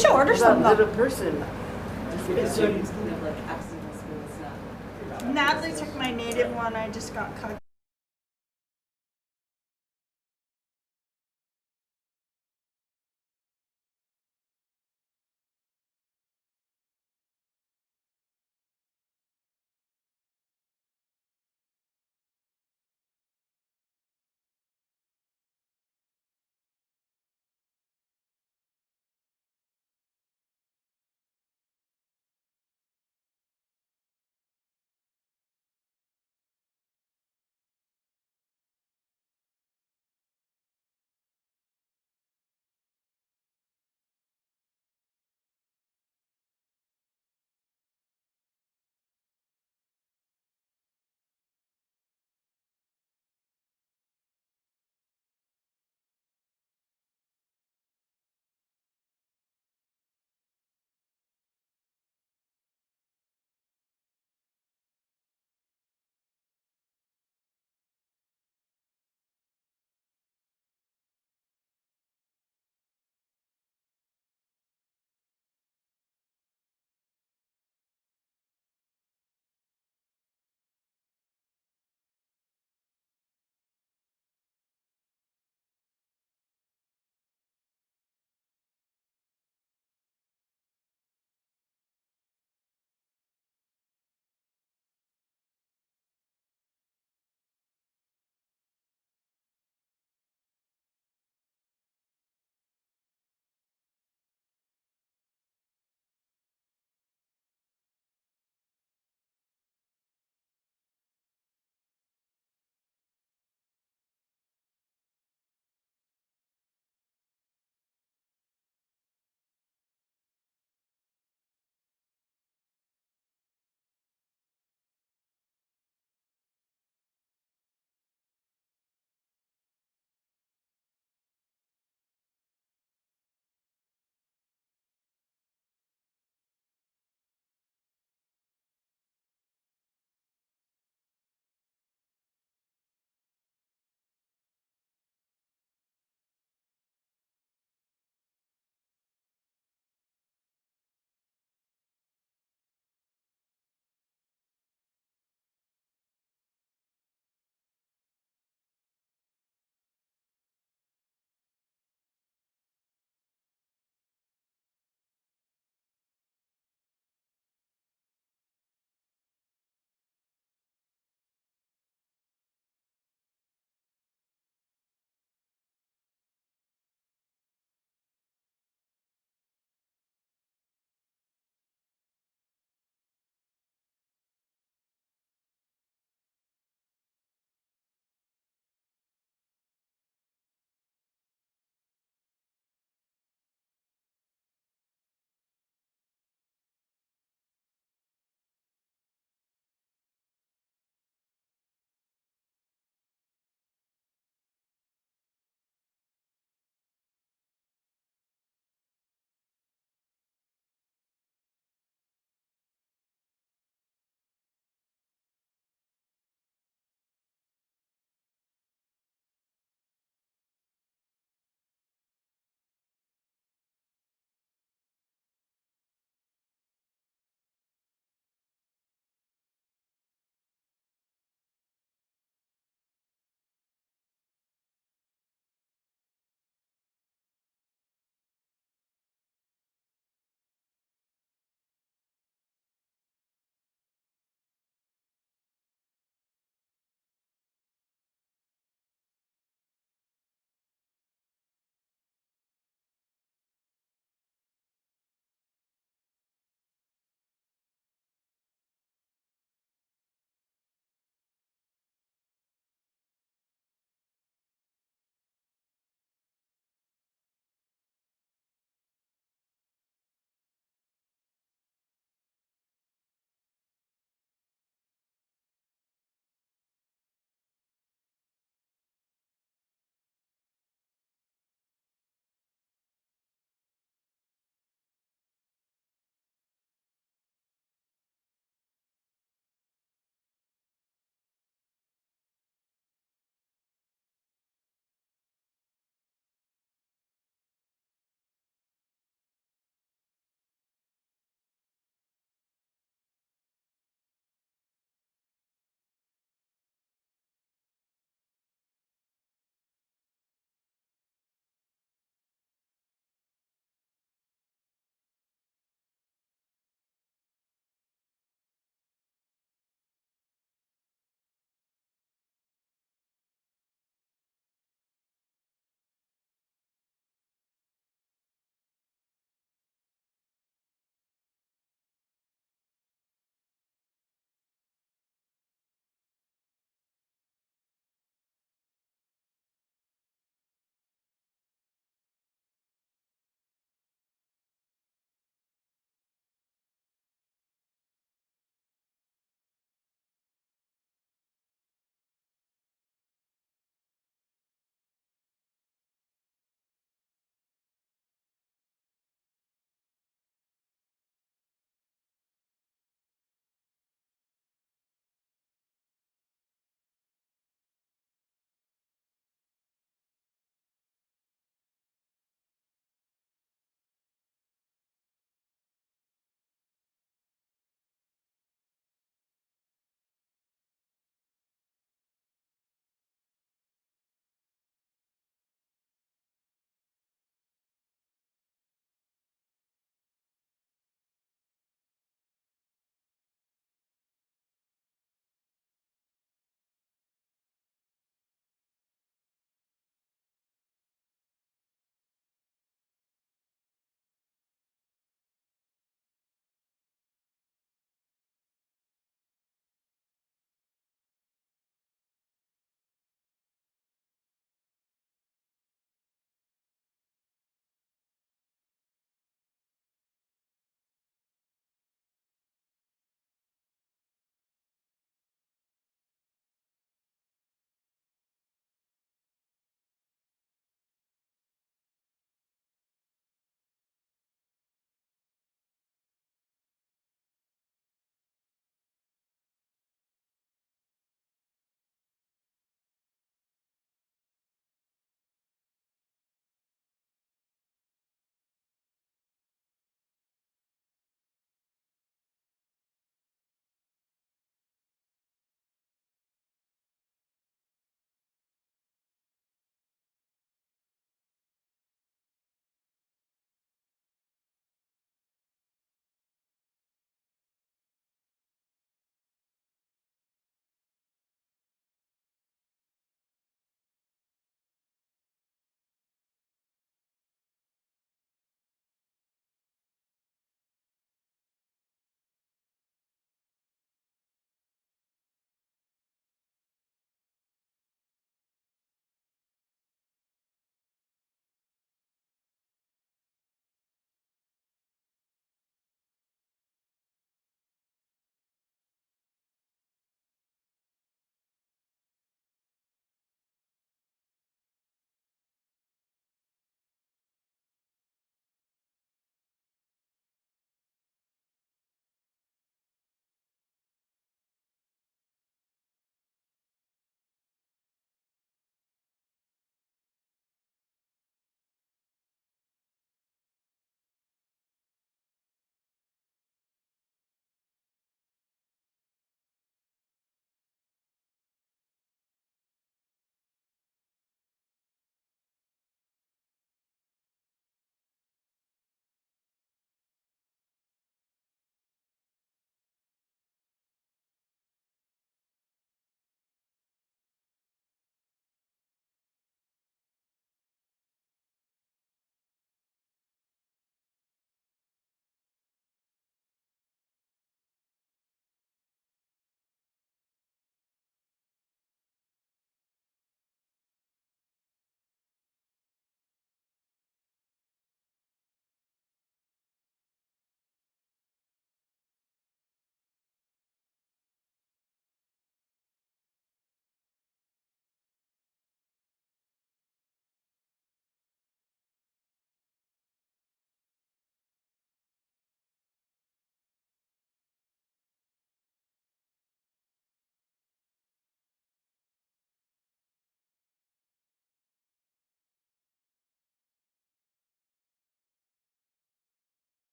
You should order some The though. person. Natalie took my native one. I just got cut.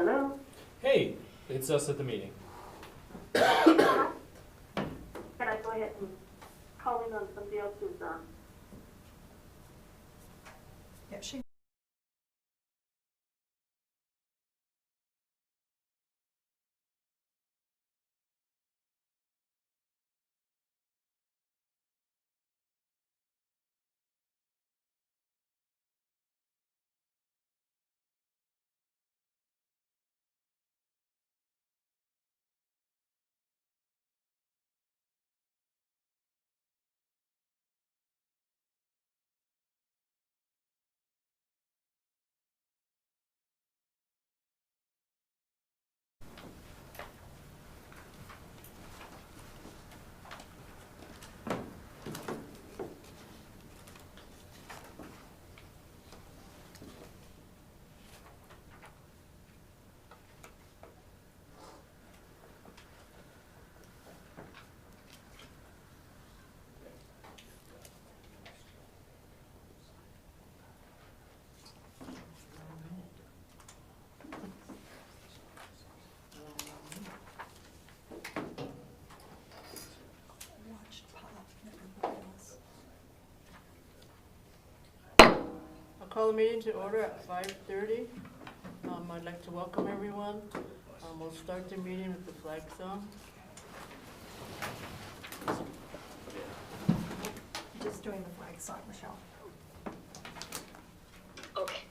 Hello? Hey, it's us at the meeting. Can I go ahead and call in on somebody else's, Yeah, she. I'll call the meeting to order at 5:30. I'd like to welcome everyone. We'll start the meeting with the flag song. Just doing the flag song, Michelle. okay.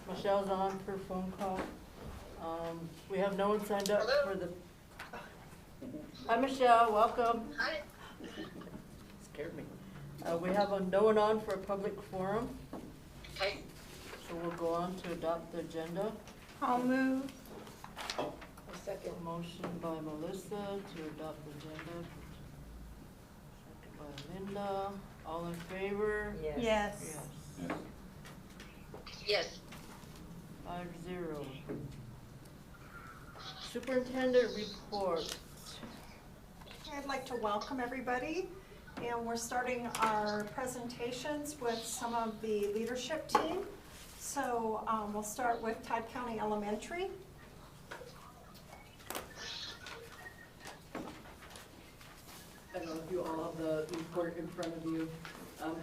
Michelle's on for a phone call. We have no one signed up for the... Hi, Michelle, welcome. Hi. Scared me. We have no one on for a public forum, Okay. so we'll go on to adopt the agenda. I'll move. Second motion by Melissa to adopt the agenda. Second by Linda. All in favor? Yes. Yes. Yes. 5-0. Superintendent report. I'd like to welcome everybody, and we're starting our presentations with some of the leadership team. So we'll start with Todd County Elementary. I don't know if you all have the report in front of you,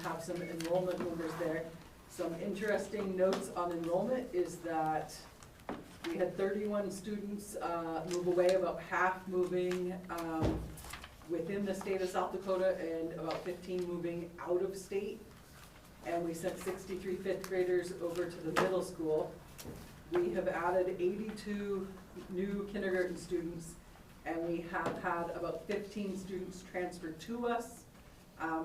have some enrollment numbers there. Some interesting notes on enrollment is that we had 31 students move away, about half moving within the state of South Dakota and about 15 moving out of state. And we sent 63 fifth graders over to the middle school. We have added 82 new kindergarten students, and we have had about 15 students transfer to us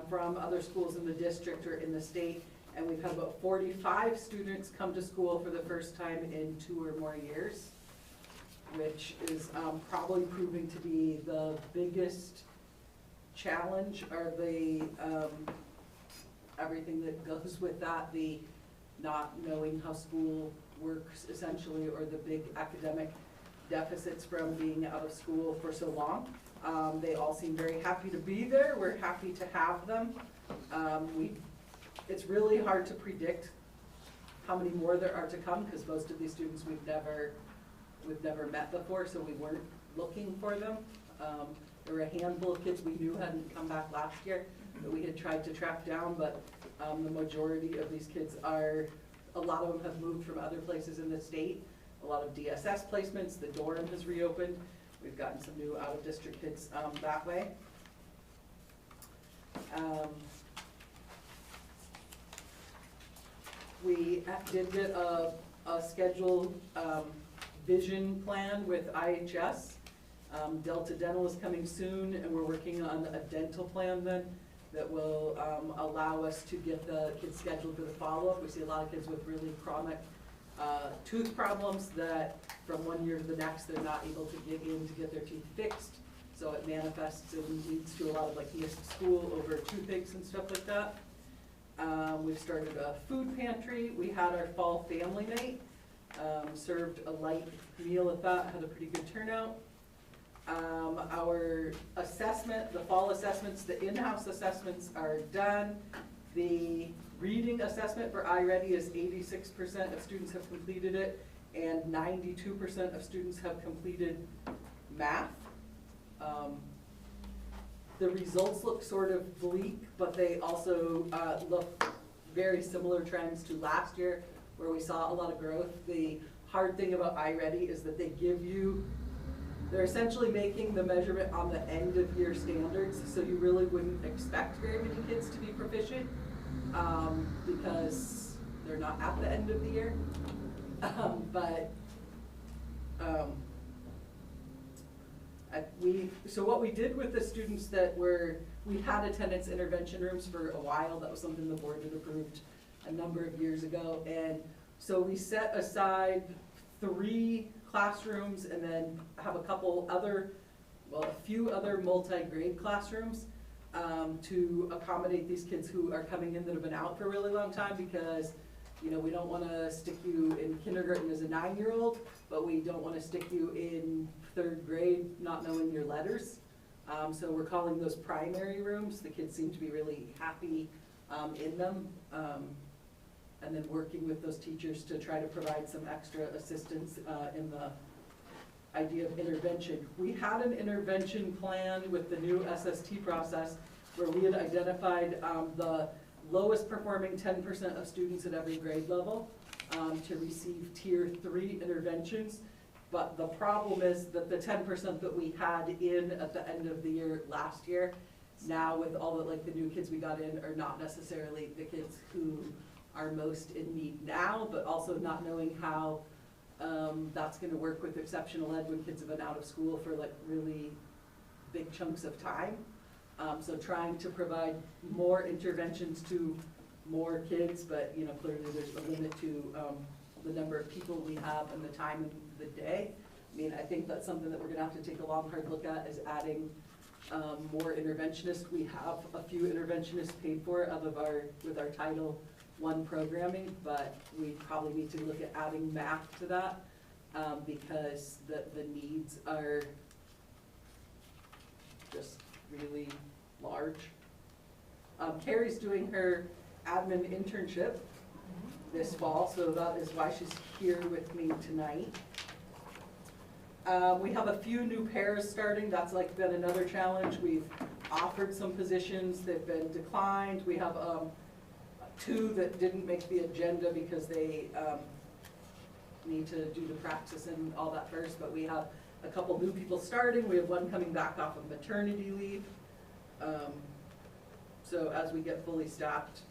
from other schools in the district or in the state. And we've had about 45 students come to school for the first time in 2 or more years, which is probably proving to be the biggest challenge are the, everything that goes with that, the not knowing how school works essentially, or the big academic deficits from being out of school for so long. They all seem very happy to be there. We're happy to have them. It's really hard to predict how many more there are to come, because most of these students we've never met before, so we weren't looking for them. There were a handful of kids we knew hadn't come back last year that we had tried to track down, but the majority of these kids a lot of them have moved from other places in the state. A lot of DSS placements, the dorm has reopened. We've gotten some new out-of-district kids that way. We did get a scheduled vision plan with IHS. Delta Dental is coming soon, and we're working on a dental plan then that will allow us to get the kids scheduled for the follow-up. We see a lot of kids with really chronic tooth problems that from one year to the next, they're not able to get in to get their teeth fixed. So it manifests and leads to a lot of like missed school over toothaches and stuff like that. We've started a food pantry. We had our fall family night, served a light meal at that, had a pretty good turnout. Our assessment, the fall assessments, the in-house assessments are done. The reading assessment for iReady is 86% of students have completed it, and 92% of students have completed math. The results look sort of bleak, but they also look very similar trends to last year, where we saw a lot of growth. The hard thing about iReady is that they're essentially making the measurement on the end of year standards, so you really wouldn't expect very many kids to be proficient, because they're not at the end of the year. So what we did with the students that we had attendance intervention rooms for a while. That was something the board had approved a number of years ago, and so we set aside 3 classrooms and then have a few other multi-grade classrooms to accommodate these kids who are coming in that have been out for a really long time, because we don't want to stick you in kindergarten as a 9-year-old, but we don't want to stick you in 3rd grade not knowing your letters. So we're calling those primary rooms. The kids seem to be really happy in them. And then working with those teachers to try to provide some extra assistance in the idea of intervention. We had an intervention plan with the new SST process where we had identified the lowest performing 10% of students at every grade level to receive tier 3 interventions. But the problem is that the 10% that we had in at the end of the year last year, now with all the new kids we got in, are not necessarily the kids who are most in need now, but also not knowing how that's going to work with exceptional ed when kids have been out of school for really big chunks of time. So trying to provide more interventions to more kids, but clearly there's a limit to the number of people we have and the time of the day. I think that's something that we're going to have to take a long, hard look at, is adding more interventionists. We have a few interventionists paid for with our Title I programming, but we probably need to look at adding math to that because the needs are just really large. Carrie's doing her admin internship this fall, so that is why she's here with me tonight. We have a few new pairs starting. That's been another challenge. We've offered some positions, they've been declined. We have 2 that didn't make the agenda because they need to do the practice and all that first, but we have a couple new people starting. We have one coming back off of maternity leave. So as we get fully staffed,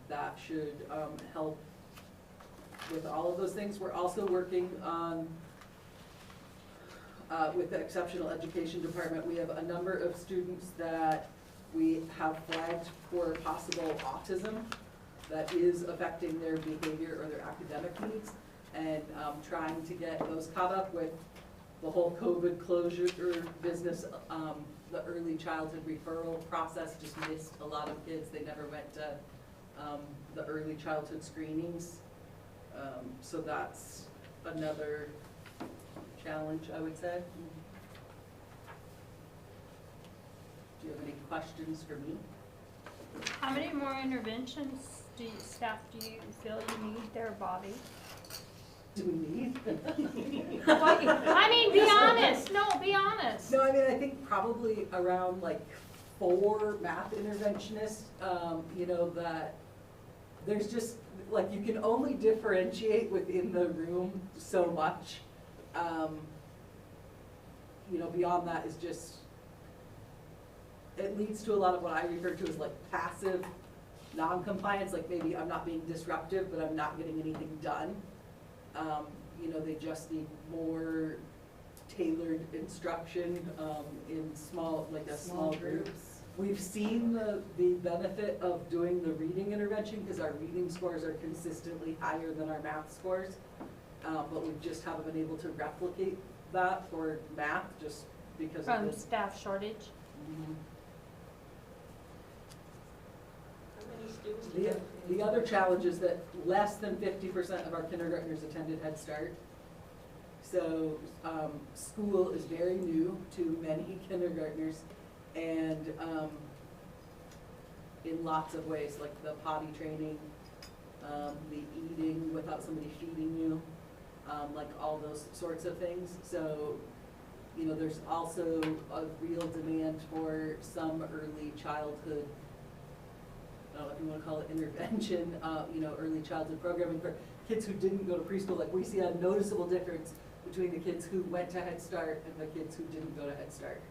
that should help with all of those things. We're also working on, with the exceptional education department, we have a number of students that we have flagged for possible autism that is affecting their behavior or their academic needs, and trying to get those caught up with the whole COVID closure business. the early childhood referral process just missed a lot of kids. They never went to the early childhood screenings. So that's another challenge, I would say. Do you have any questions for me? How many more interventions staff do you feel you need there, Bobby? Do we need? I mean, be honest, no, be honest. No, I mean, I think probably around like 4 math interventionists, you know, that there's just, like, you can only differentiate within the room so much. You know, beyond that is just, it leads to a lot of what I refer to as like passive non-compliance, like maybe I'm not being disruptive, but I'm not getting anything done. You know, they just need more tailored instruction, in small, like a small group. We've seen the benefit of doing the reading intervention because our reading scores are consistently higher than our math scores. But we just haven't been able to replicate that for math just because of From this. staff shortage? Mhm. How many students do you have? The other challenge is that less than 50% of our kindergartners attended Head Start. So, school is very new to many kindergartners, and, in lots of ways, like the potty training, the eating without somebody feeding you, like all those sorts of things. So, you know, there's also a real demand for some early childhood, I don't know if you wanna call it intervention, you know, early childhood programming for kids who didn't go to preschool. Like, we see a noticeable difference between the kids who went to Head Start and the kids who didn't go to Head Start.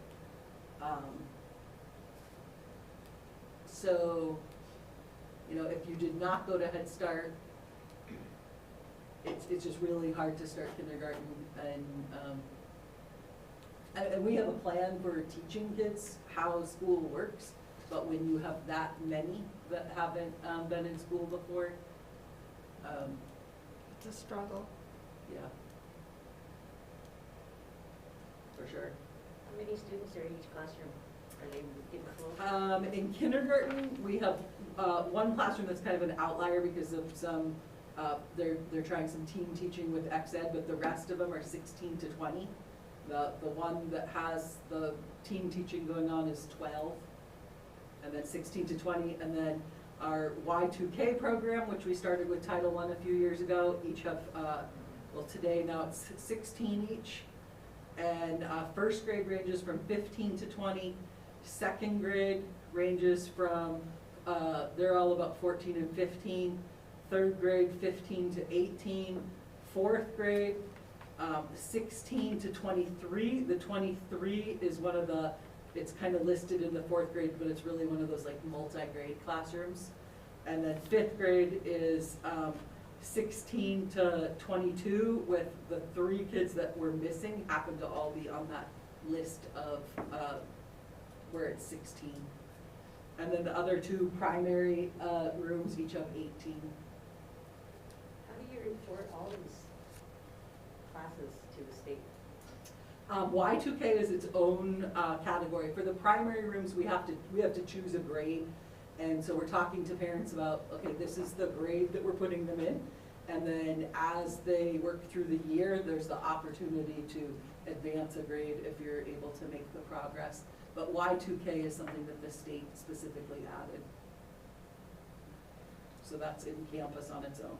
So, you know, if you did not go to Head Start, it's just really hard to start kindergarten, and we have a plan for teaching kids how school works, but when you have that many that haven't been in school before, It's a struggle. yeah, for sure. How many students are in each classroom? Are they getting full? In kindergarten, we have one classroom that's kind of an outlier because of some, they're trying some team teaching with X-Ed, but the rest of them are 16 to 20. The one that has the team teaching going on is 12, and then 16 to 20, and then our Y2K program, which we started with Title I a few years ago, each have, well, today now it's 16 each, and first grade ranges from 15 to 20, second grade ranges from, they're all about 14 and 15, third grade 15 to 18, fourth grade 16 to 23. The 23 is one of the, it's kind of listed in the fourth grade, but it's really one of those like multi-grade classrooms. And then fifth grade is 16 to 22, with the 3 kids that were missing happen to all be on that list of where it's 16. And then the other 2 primary rooms each have 18. How do you report all these classes to the state? Y2K is its own category. For the primary rooms, we have to choose a grade. And so we're talking to parents about, okay, this is the grade that we're putting them in. And then as they work through the year, there's the opportunity to advance a grade if you're able to make the progress. But Y2K is something that the state specifically added. So that's in campus on its own.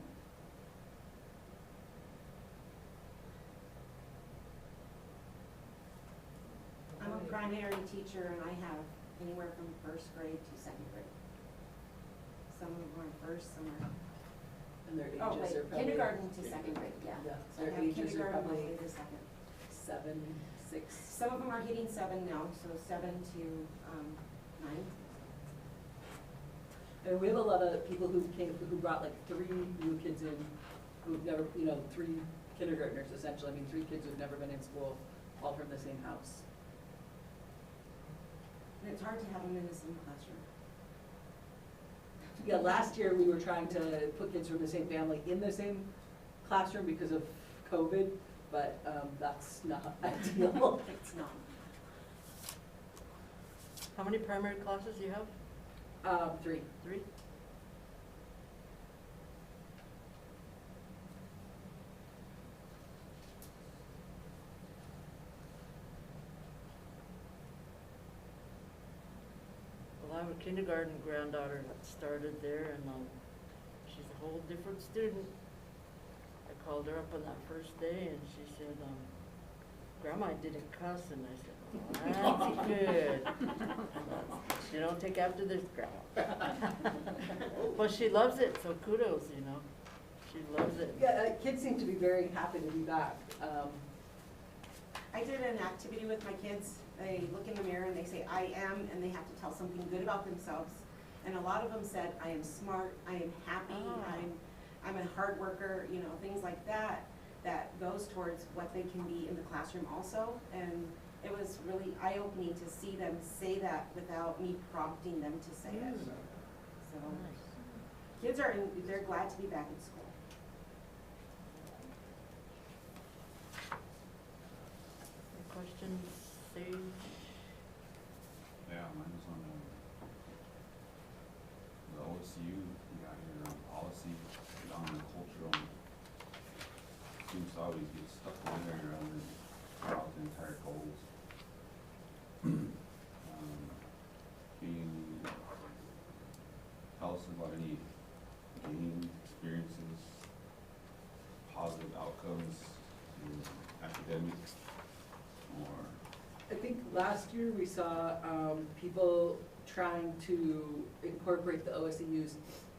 I'm a primary teacher and I have anywhere from first grade to second grade. Some of them are in first, some are, And their ages oh are wait, probably. kindergarten to second grade, yeah. Yeah, So I their have ages are kindergarten all the probably way to second. 7, 6. Some of them are hitting 7 now, so 7 to 9. And we have a lot of people who brought like 3 new kids in, who've never, 3 kindergartners essentially. I mean, 3 kids who've never been in school, all from the same house. And it's hard to have them in the same classroom. Yeah, last year we were trying to put kids from the same family in the same classroom because of COVID, but that's not ideal. It's not. How many primary classes do you have? 3. 3? Well, I have a kindergarten granddaughter that started there, and she's a whole different student. I called her up on that first day, and she said, Grandma, I didn't cuss, and I said, well, that's good. You don't take after this, Grandma. But she loves it, so kudos, you know. She loves it. Yeah, kids seem to be very happy to be back. I did an activity with my kids. They look in the mirror and they say, I am, and they have to tell something good about themselves. And a lot of them said, I am smart, I am happy, I'm a hard worker, you know, things like that, that goes towards what they can be in the classroom also. And it was really eye-opening to see them say that without me prompting them to say it. So, kids they're glad to be back in school. Any questions, Sage? Yeah, mine was on the OSU, we got here on policy, on the cultural. Seems to always get stuck on there rather than throughout the entire goals. Can you tell us about any gaming experiences, positive outcomes in academics, or? I think last year we saw people trying to incorporate the OSEUs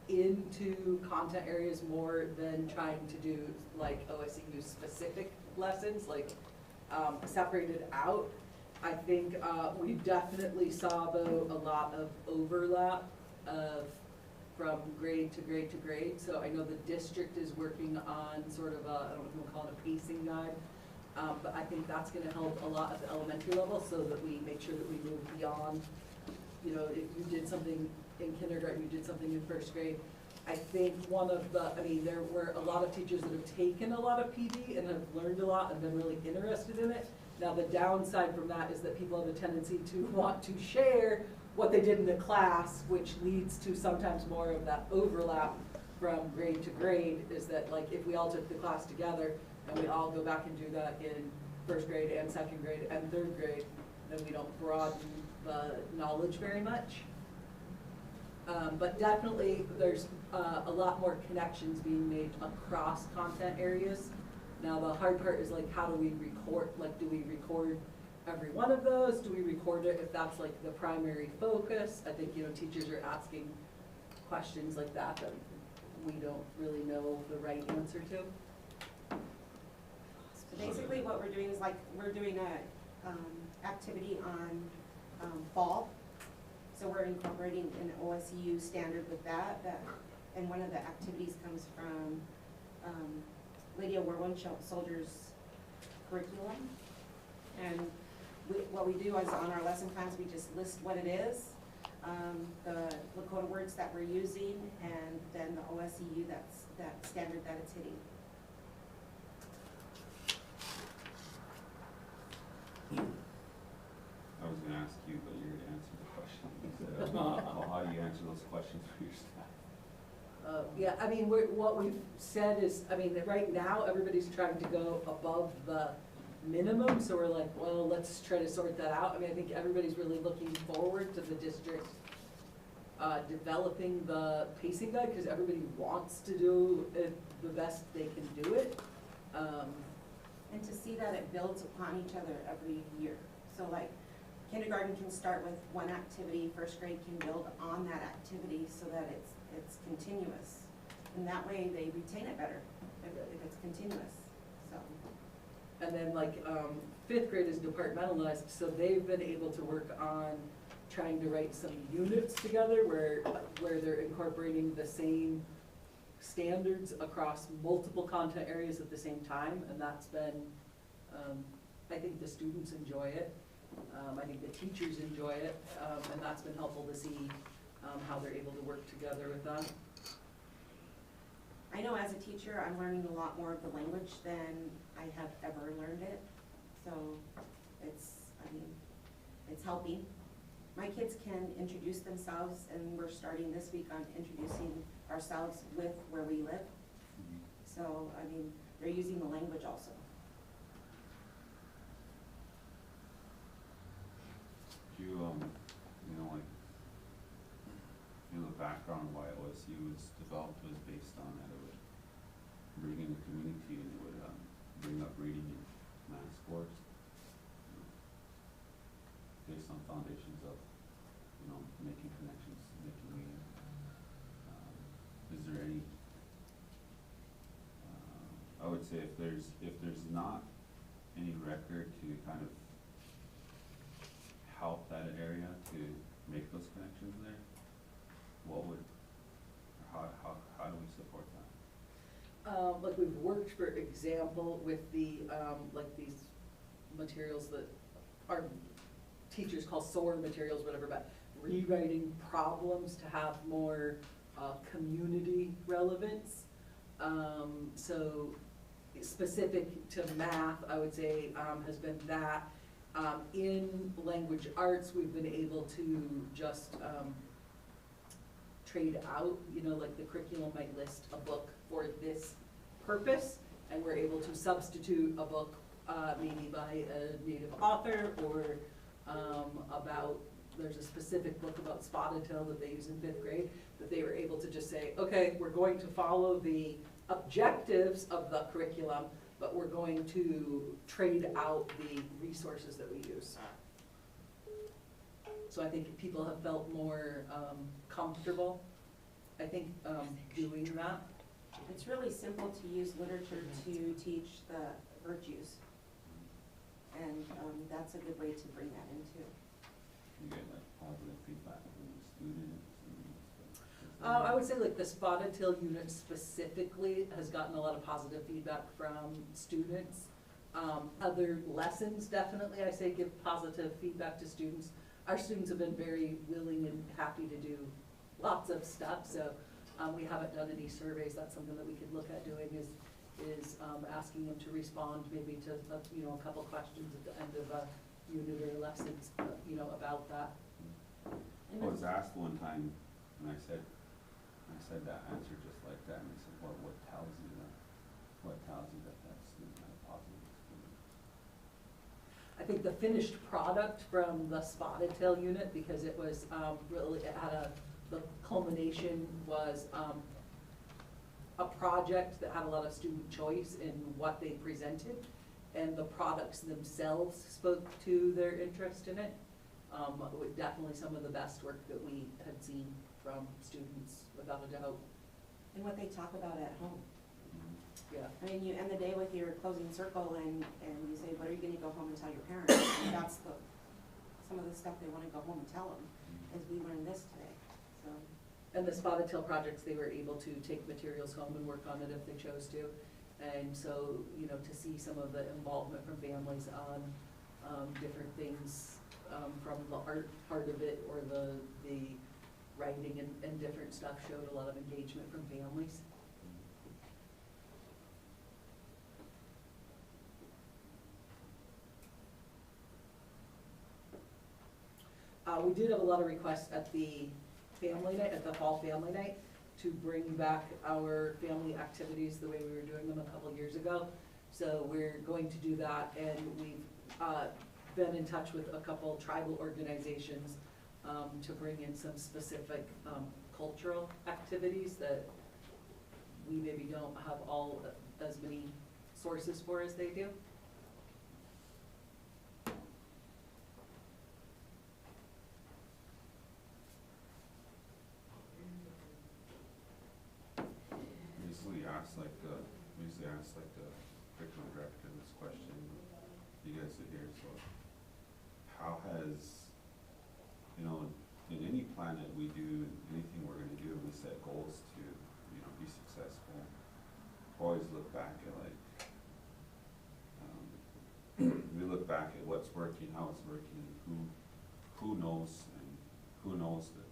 into content areas more than trying to do like OSEU specific lessons, like separated out. I think we definitely saw though a lot of overlap of from grade to grade to grade. So I know the district is working on sort of a, I don't know if we'll call it a pacing guide. But I think that's gonna help a lot at the elementary level so that we make sure that we move beyond, you know, if you did something in kindergarten, you did something in first grade. I think there were a lot of teachers that have taken a lot of PD and have learned a lot and been really interested in it. Now the downside from that is that people have a tendency to want to share what they did in the class, which leads to sometimes more of that overlap from grade to grade, is that like if we all took the class together, and we all go back and do that in first grade and second grade and third grade, then we don't broaden the knowledge very much. But definitely there's a lot more connections being made across content areas. Now the hard part is like, how do we record, like do we record every one of those? Do we record it if that's like the primary focus? I think, you know, teachers are asking questions like that that we don't really know the right answer to. So basically what we're doing is like, we're doing a activity on fall. So we're incorporating an OSU standard with that, and one of the activities comes from Lady of War Soldier's curriculum. And what we do is on our lesson plans, we just list what it is, the Lakota words that we're using, and then the OSU that standard that it's hitting. I was gonna ask you, but you're gonna answer the question. You said, well, how do you answer those questions for your staff? Yeah, I mean, what we've said is, I mean, right now, everybody's trying to go above the minimum, so we're like, well, let's try to sort that out. I mean, I think everybody's really looking forward to the district developing the pacing guide, because everybody wants to do it the best they can do it. And to see that it builds upon each other every year. So like, kindergarten can start with one activity, first grade can build on that activity so that it's continuous. And that way they retain it better if it's continuous, so. And then like, 5th grade is departmentalized, so they've been able to work on trying to write some units together where they're incorporating the same standards across multiple content areas at the same time, and that's been, I think the students enjoy it. I think the teachers enjoy it, and that's been helpful to see how they're able to work together with that. I know as a teacher, I'm learning a lot more of the language than I have ever learned it. So it's helping. my kids can introduce themselves, and we're starting this week on introducing ourselves with where we live. So, I mean, they're using the language also. Do you, you know, like, you know, the background why OSU was developed was based on that it would bring in the community and it would, bring up reading and math scores. Based on foundations of, you know, making connections, making meaning. Is there any, I would say if there's not any record to kind of help that area to make those connections there, what would, or how do we support that? Like we've worked, for example, with the, like these materials that our teachers call SOAR materials, whatever, but rewriting problems to have more community relevance. So specific to math, I would say, has been that. In language arts, we've been able to just trade out, you know, like the curriculum might list a book for this purpose, and we're able to substitute a book maybe by a native author, or about, there's a specific book about spotted tail that they use in 5th grade, that they were able to just say, okay, we're going to follow the objectives of the curriculum, but we're going to trade out the resources that we use. So I think people have felt more comfortable, I think, doing that. It's really simple to use literature to teach the virtues. And that's a good way to bring that into. You get like positive feedback from the students and stuff? I would say like the spotted tail unit specifically has gotten a lot of positive feedback from students. Other lessons, definitely, I say give positive feedback to students. Our students have been very willing and happy to do lots of stuff, so we haven't done any surveys. That's something that we could look at doing, is asking them to respond maybe to, you know, a couple questions at the end of a unit or lessons, you know, about that. I was asked one time, and I said that answer just like that, and I said, what tells you that? What tells you that that student had a positive experience? I think the finished product from the spotted tail unit, because it was really, it had the culmination was a project that had a lot of student choice in what they presented, and the products themselves spoke to their interest in it. Definitely some of the best work that we had seen from students, without a doubt. And what they talk about at home. Yeah. I mean, you end the day with your closing circle and you say, what are you gonna go home and tell your parents? And that's some of the stuff they wanna go home and tell them, is we learned this today, so. And the spotted tail projects, they were able to take materials home and work on it if they chose to. And so, you know, to see some of the involvement from families on different things, from the art part of it, or the writing and different stuff, showed a lot of engagement from families. We did have a lot of requests at the family night, at the fall family night, to bring back our family activities the way we were doing them a couple years ago. So we're going to do that, and we've been in touch with a couple tribal organizations to bring in some specific cultural activities that we maybe don't have all as many sources for as they do. We usually ask like the curriculum director this question, you guys are here, so how has, you know, in any plan that we do, anything we're gonna do, we set goals to, you know, be successful. Always look back at like, we look back at what's working, how it's working, and who knows that,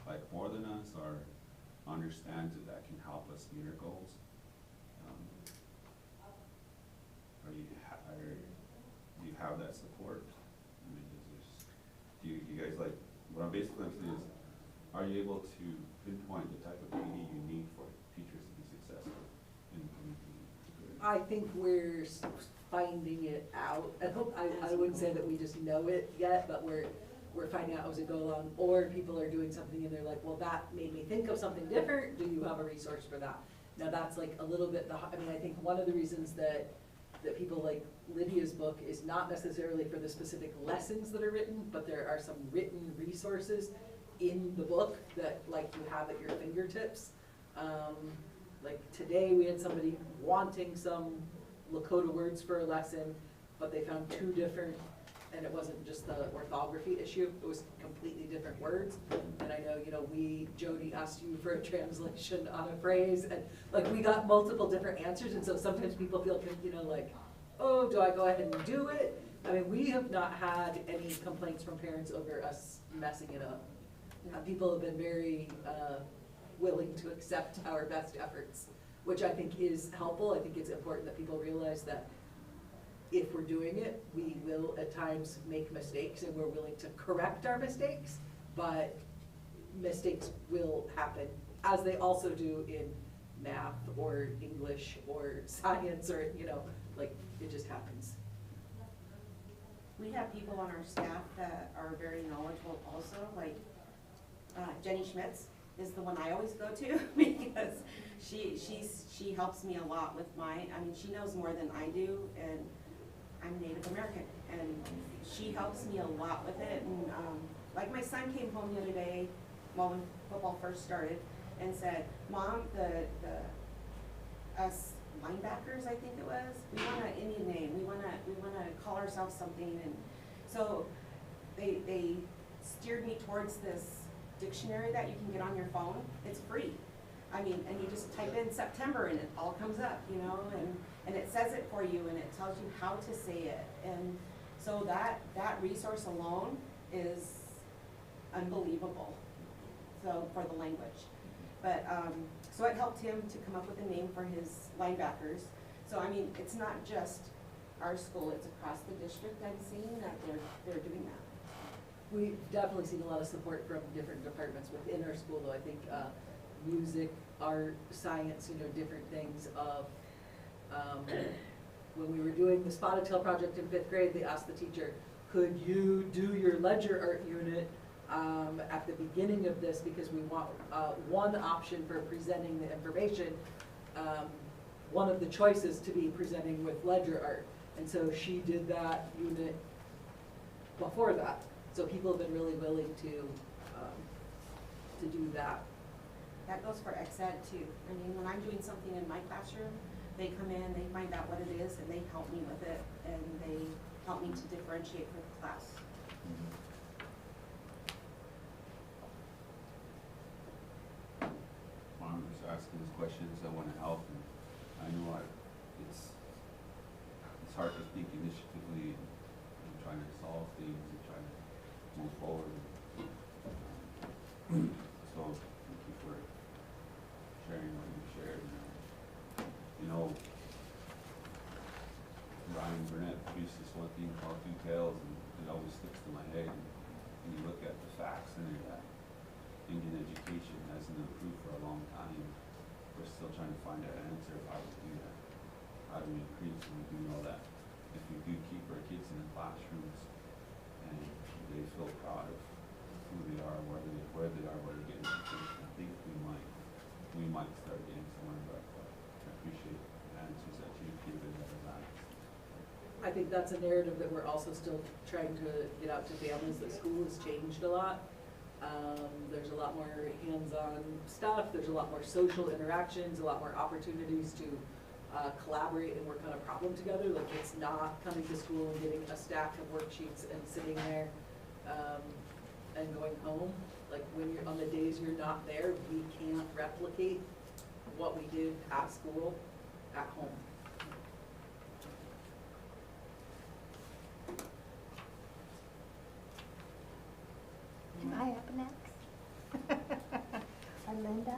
like, more than us, or understands that can help us meet our goals. Do you have that support? I mean, do you guys like, what basically I'm saying is, are you able to pinpoint the type of PD you need for teachers to be successful in I think we're finding it out. I wouldn't say that we just know it yet, but we're finding out as we go along. Or people are doing something and they're like, well, that made me think of something different. Do you have a resource for that? Now that's like a little bit, I mean, I think one of the reasons that people like Lydia's book is not necessarily for the specific lessons that are written, but there are some written resources in the book that like you have at your fingertips. Like today, we had somebody wanting some Lakota words for a lesson, but they found 2 different, and it wasn't just the orthography issue, it was completely different words. And I know, you know, Jody asked you for a translation on a phrase, and like we got multiple different answers, and so sometimes people feel, you know, like, oh, do I go ahead and do it? I mean, we have not had any complaints from parents over us messing it up. People have been very, willing to accept our best efforts, which I think is helpful. I think it's important that people realize that if we're doing it, we will at times make mistakes and we're willing to correct our mistakes, but mistakes will happen, as they also do in math or English or science or, you know, like it just happens. We have people on our staff that are very knowledgeable also, like Jenny Schmitz is the one I always go to because she helps me a lot with I mean, she knows more than I do, and I'm Native American, and she helps me a lot with it. And like my son came home the other day, well, when football first started, and said, Mom, us linebackers, I think it was, we want an Indian name, we wanna call ourselves something. And so they steered me towards this dictionary that you can get on your phone. It's free. I mean, and you just type in September and it all comes up, you know, and it says it for you and it tells you how to say it. And so that resource alone is unbelievable, so for the language. But so it helped him to come up with a name for his linebackers. So I mean, it's not just our school, it's across the district. I'm seeing that they're doing that. We've definitely seen a lot of support from different departments within our school, though. I think music, art, science, you know, different things of, when we were doing the Spotted Tail project in 5th grade, they asked the teacher, could you do your ledger art unit at the beginning of this, because we want one option for presenting the information, one of the choices to be presenting with ledger art. And so she did that unit before that. So people have been really willing to do that. That goes for ex-ed too. I mean, when I'm doing something in my classroom, they come in, they find out what it is, and they help me with it, and they help me to differentiate for the class. I'm just asking these questions, I want to help, and I know it's hard to think initiatively and trying to solve things and trying to move forward. So thank you for sharing what you shared. You know, Ryan Burnett produced this one thing called Two Tales, and it always sticks to my head. And you look at the facts in there that Indian education hasn't improved for a long time. We're still trying to find an answer of how to do that. How do we increase when we do know that if we do keep our kids in the classrooms and they feel proud of who they are, where they are, where they're getting education, I think we might start getting somewhere, but I appreciate the answers that you've given that. I think that's a narrative that we're also still trying to get out to families, that school has changed a lot. There's a lot more hands-on stuff, there's a lot more social interactions, a lot more opportunities to collaborate and work on a problem together. Like, it's not coming to school and getting a stack of worksheets and sitting there and going home. Like, when you're on the days you're not there, we can't replicate what we did at school at home. Am I up next? I'm Linda.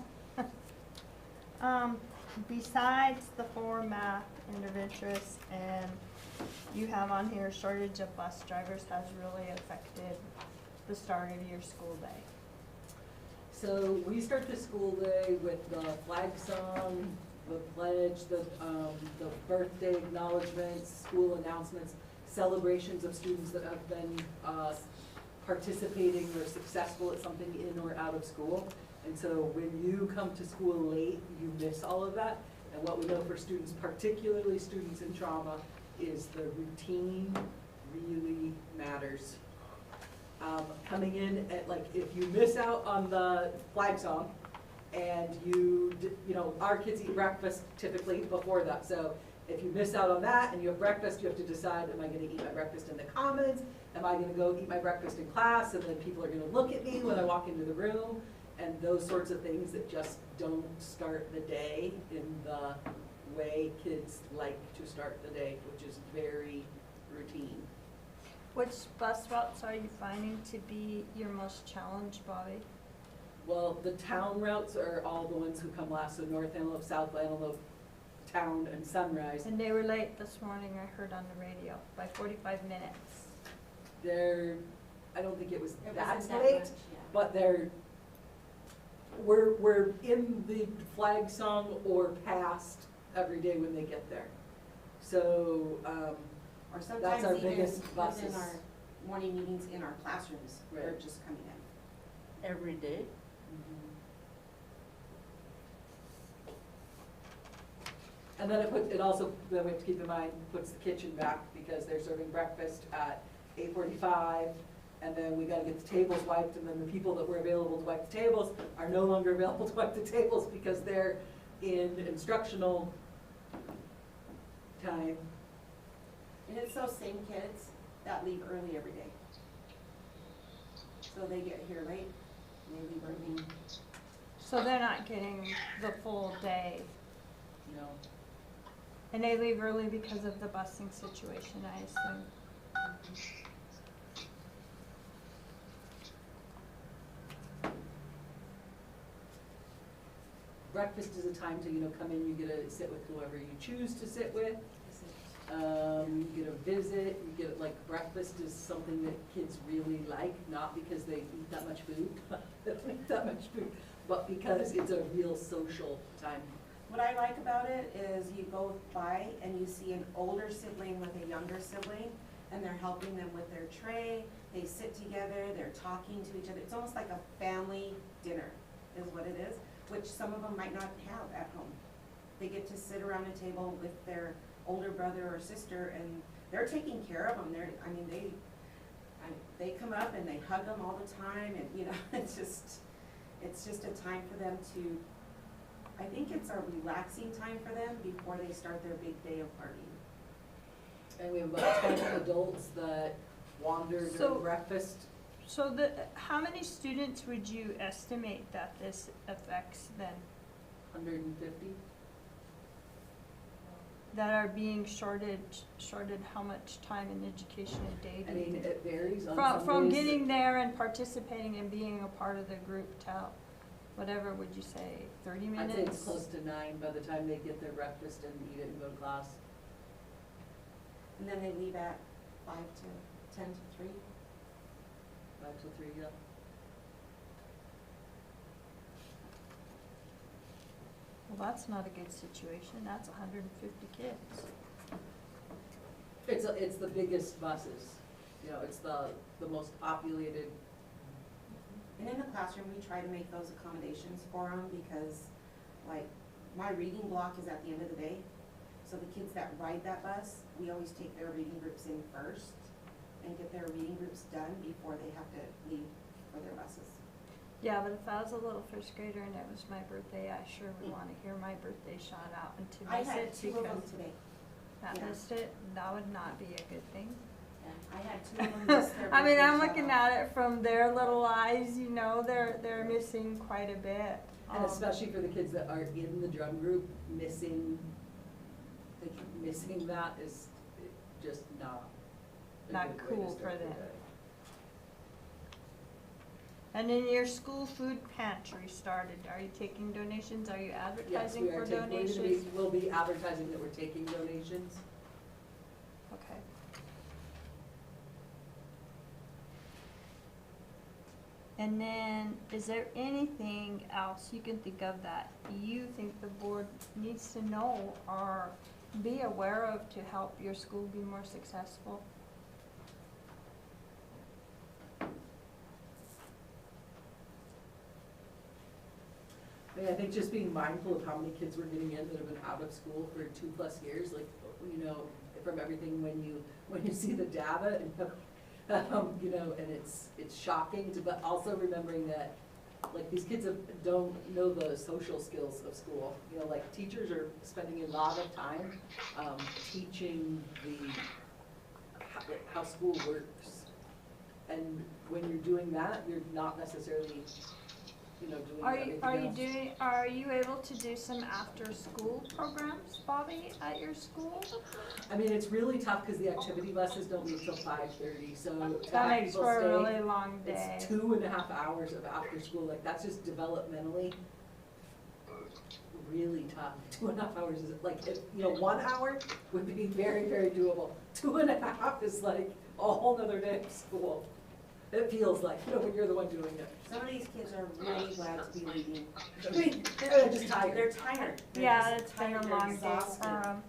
Besides the 4 math interventionists, and you have on here, shortage of bus drivers has really affected the start of your school day? So we start the school day with the flag song, the pledge, the birthday acknowledgements, school announcements, celebrations of students that have been, participating or successful at something in or out of school. And so when you come to school late, you miss all of that. And what we know for students, particularly students in trauma, is the routine really matters. Coming in at, like, if you miss out on the flag song, and you know, our kids eat breakfast typically before that, so if you miss out on that and you have breakfast, you have to decide, am I gonna eat my breakfast in the commons? Am I gonna go eat my breakfast in class? And then people are gonna look at me when I walk into the room, and those sorts of things that just don't start the day in the way kids like to start the day, which is very routine. Which bus routes are you finding to be your most challenged, Bobby? Well, the town routes are all the ones who come last, so North Antelope, South Antelope, Town, and Sunrise. And they were late this morning, I heard on the radio, by 45 minutes. I don't think it was It that wasn't that late, much, yeah. but we're in the flag song or past every day when they get there. So, Or That's sometimes our even biggest buses. within our morning meetings in our classrooms, they're Right. just coming in. Every day? and then it also, then we have to keep in mind, puts the kitchen back because they're serving breakfast at 8:45. And then we gotta get the tables wiped, and then the people that were available to wipe the tables are no longer available to wipe the tables because they're in instructional time. And it's those same kids that leave early every day. So they get here late, and they leave early. So they're not getting the full day, You know, and they leave early because of the busing situation, I assume. breakfast is a time to, come in, you get to sit with whoever you choose to sit with. You get a visit, you get, breakfast is something that kids really like, not because they eat that much food, they don't eat that much food, but because it's a real social time. What I like about it is you go by and you see an older sibling with a younger sibling, and they're helping them with their tray, they sit together, they're talking to each other. It's almost like a family dinner, is what it is, which some of them might not have at home. They get to sit around a table with their older brother or sister, and they're taking care of them. They come up and they hug them all the time, and it's just a time for them to, I think it's a relaxing time for them before they start their big day of partying. And we have about 10 adults that wander So- during breakfast. So how many students would you estimate that this affects then, 150. that are being shorted how much time in education a day I do you mean, think? it varies on some From days. getting there and participating and being a part of the group to, whatever would you say, 30 minutes? I'd say it's close to 9 by the time they get their breakfast and eat it and go to class. And then they leave at 5 to 10 to 3. 5 till 3, yeah. Well, that's not a good situation, that's 150 kids. It's the biggest buses, it's the most populated. And in the classroom, we try to make those accommodations for them because, my reading block is at the end of the day. So the kids that ride that bus, we always take their reading groups in first and get their reading groups done before they have to leave for their buses. Yeah, but if I was a little first grader and it was my birthday, I sure would want to hear my birthday shout out and to I miss had it 2 of them because today. that yeah. missed it, that would not be a good thing. I had 2 of them miss their I mean, birthday I'm shout looking out. at it from their little eyes, they're missing quite a bit. And especially for the kids that are in the drum group, missing that is just not a Not good way to cool start for the them. day. And then your school food pantry started, are you taking donations, are you Yes, advertising we are for taking, donations? we'll be advertising that we're taking donations. Okay. And then, is there anything else you can think of that you think the board needs to know or be aware of to help your school be more successful? I mean, I think just being mindful of how many kids we're getting in that have been out of school for 2+ years, like, you know, from everything when you see the data and, you know, and it's shocking to, but also remembering that, like, these kids don't know the social skills of school. You know, like, teachers are spending a lot of time, teaching how school works. And when you're doing that, you're not necessarily, you know, doing everything else. Are you able to do some after-school programs, Bobby, at your school? I mean, it's really tough because the activity buses don't leave till 5:30, so to That have makes people for a stay, really long day. it's 2.5 hours of after school, like, that's just developmentally really tough. 2.5 hours is, like, if, you know, 1 hour would be very, very doable. 2.5 is like a whole nother day of school. It feels like, you know, when you're the one doing it. Some of these kids are really glad to be leaving. I mean, they're just tired. They're tired. They're Yeah, just it's been a tired. They're long day exhausted. for 'em.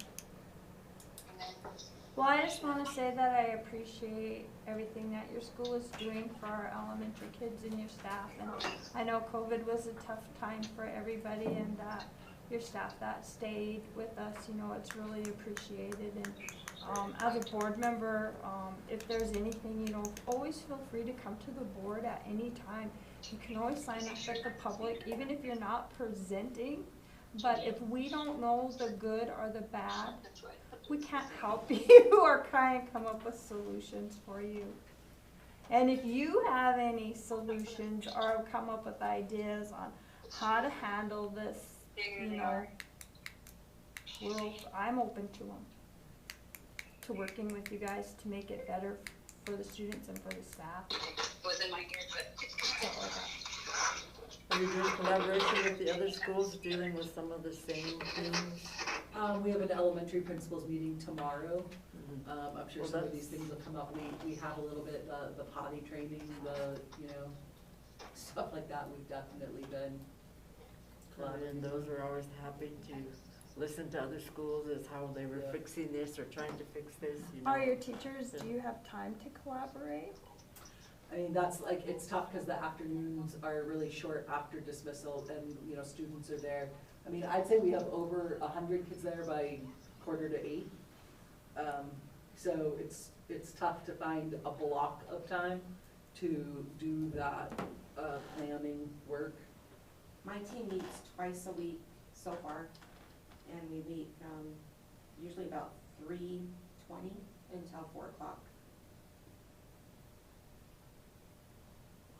Well, I just wanna say that I appreciate everything that your school is doing for our elementary kids and your staff. And I know COVID was a tough time for everybody, and your staff that stayed with us, you know, it's really appreciated. And as a board member, if there's anything, you know, always feel free to come to the board at any time. You can always sign up at the public, even if you're not presenting. But if we don't know the good or the bad, we can't help you or try and come up with solutions for you. And if you have any solutions or come up with ideas on how to handle this, you know, I'm open to them, to working with you guys to make it better for the students and for the staff. Are you doing collaboration with the other schools dealing with some of the same things? We have an elementary principals meeting tomorrow. I'm sure Well, some of that's- these things will come up. We have a little bit, the potty training, you know, stuff like that. We've definitely been And those are always happy to listen to other schools as how they were Yeah. fixing this or trying to fix this, you know. Are your teachers, do you have time to collaborate? I mean, that's like, it's tough because the afternoons are really short after dismissal and, you know, students are there. I mean, I'd say we have over 100 kids there by 7:45. So it's tough to find a block of time to do that planning work. My team meets twice a week so far, and we meet, usually about 3:20 until 4 o'clock.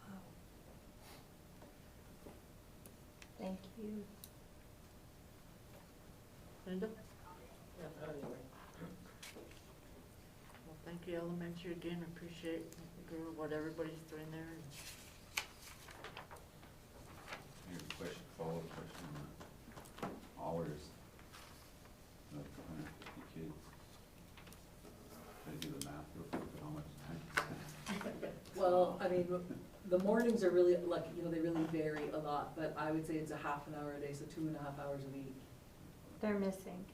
Wow. Thank you. Linda? Well, thank you, elementary, again, appreciate what everybody's doing there. Here's a question, follow-up question on hours. Like 150 kids. Can I do the math real quick for how much time? Well, I mean, the mornings are really, like, you know, they really vary a lot, but I would say it's a half an hour a day, so 2.5 hours a week. They're missing.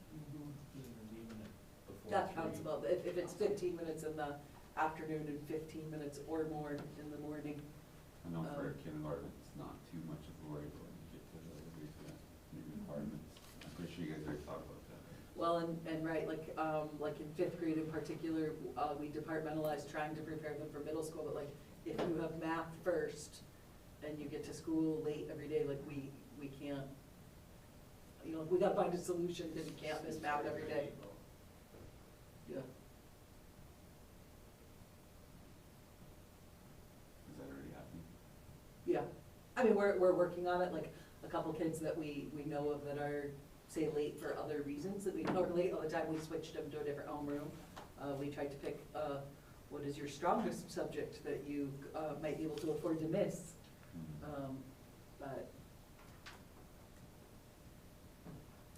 That counts about, if it's 15 minutes in the afternoon and 15 minutes or more in the morning. I know for kindergarten, it's not too much of a worry, but when you get to the new departments, I'm pretty sure you guys already talked about that. Well, and right, like in 5th grade in particular, we departmentalized trying to prepare them for middle school, but like, if you have math first and you get to school late every day, like we can't, you know, we gotta find a solution because you can't miss math every day. Yeah. Is that already happening? Yeah, I mean, we're working on it, like, a couple kids that we know of that are, say, late for other reasons, that we know are late all the time, we switched them to a different homeroom. We tried to pick, what is your strongest subject that you, might be able to afford to miss, but.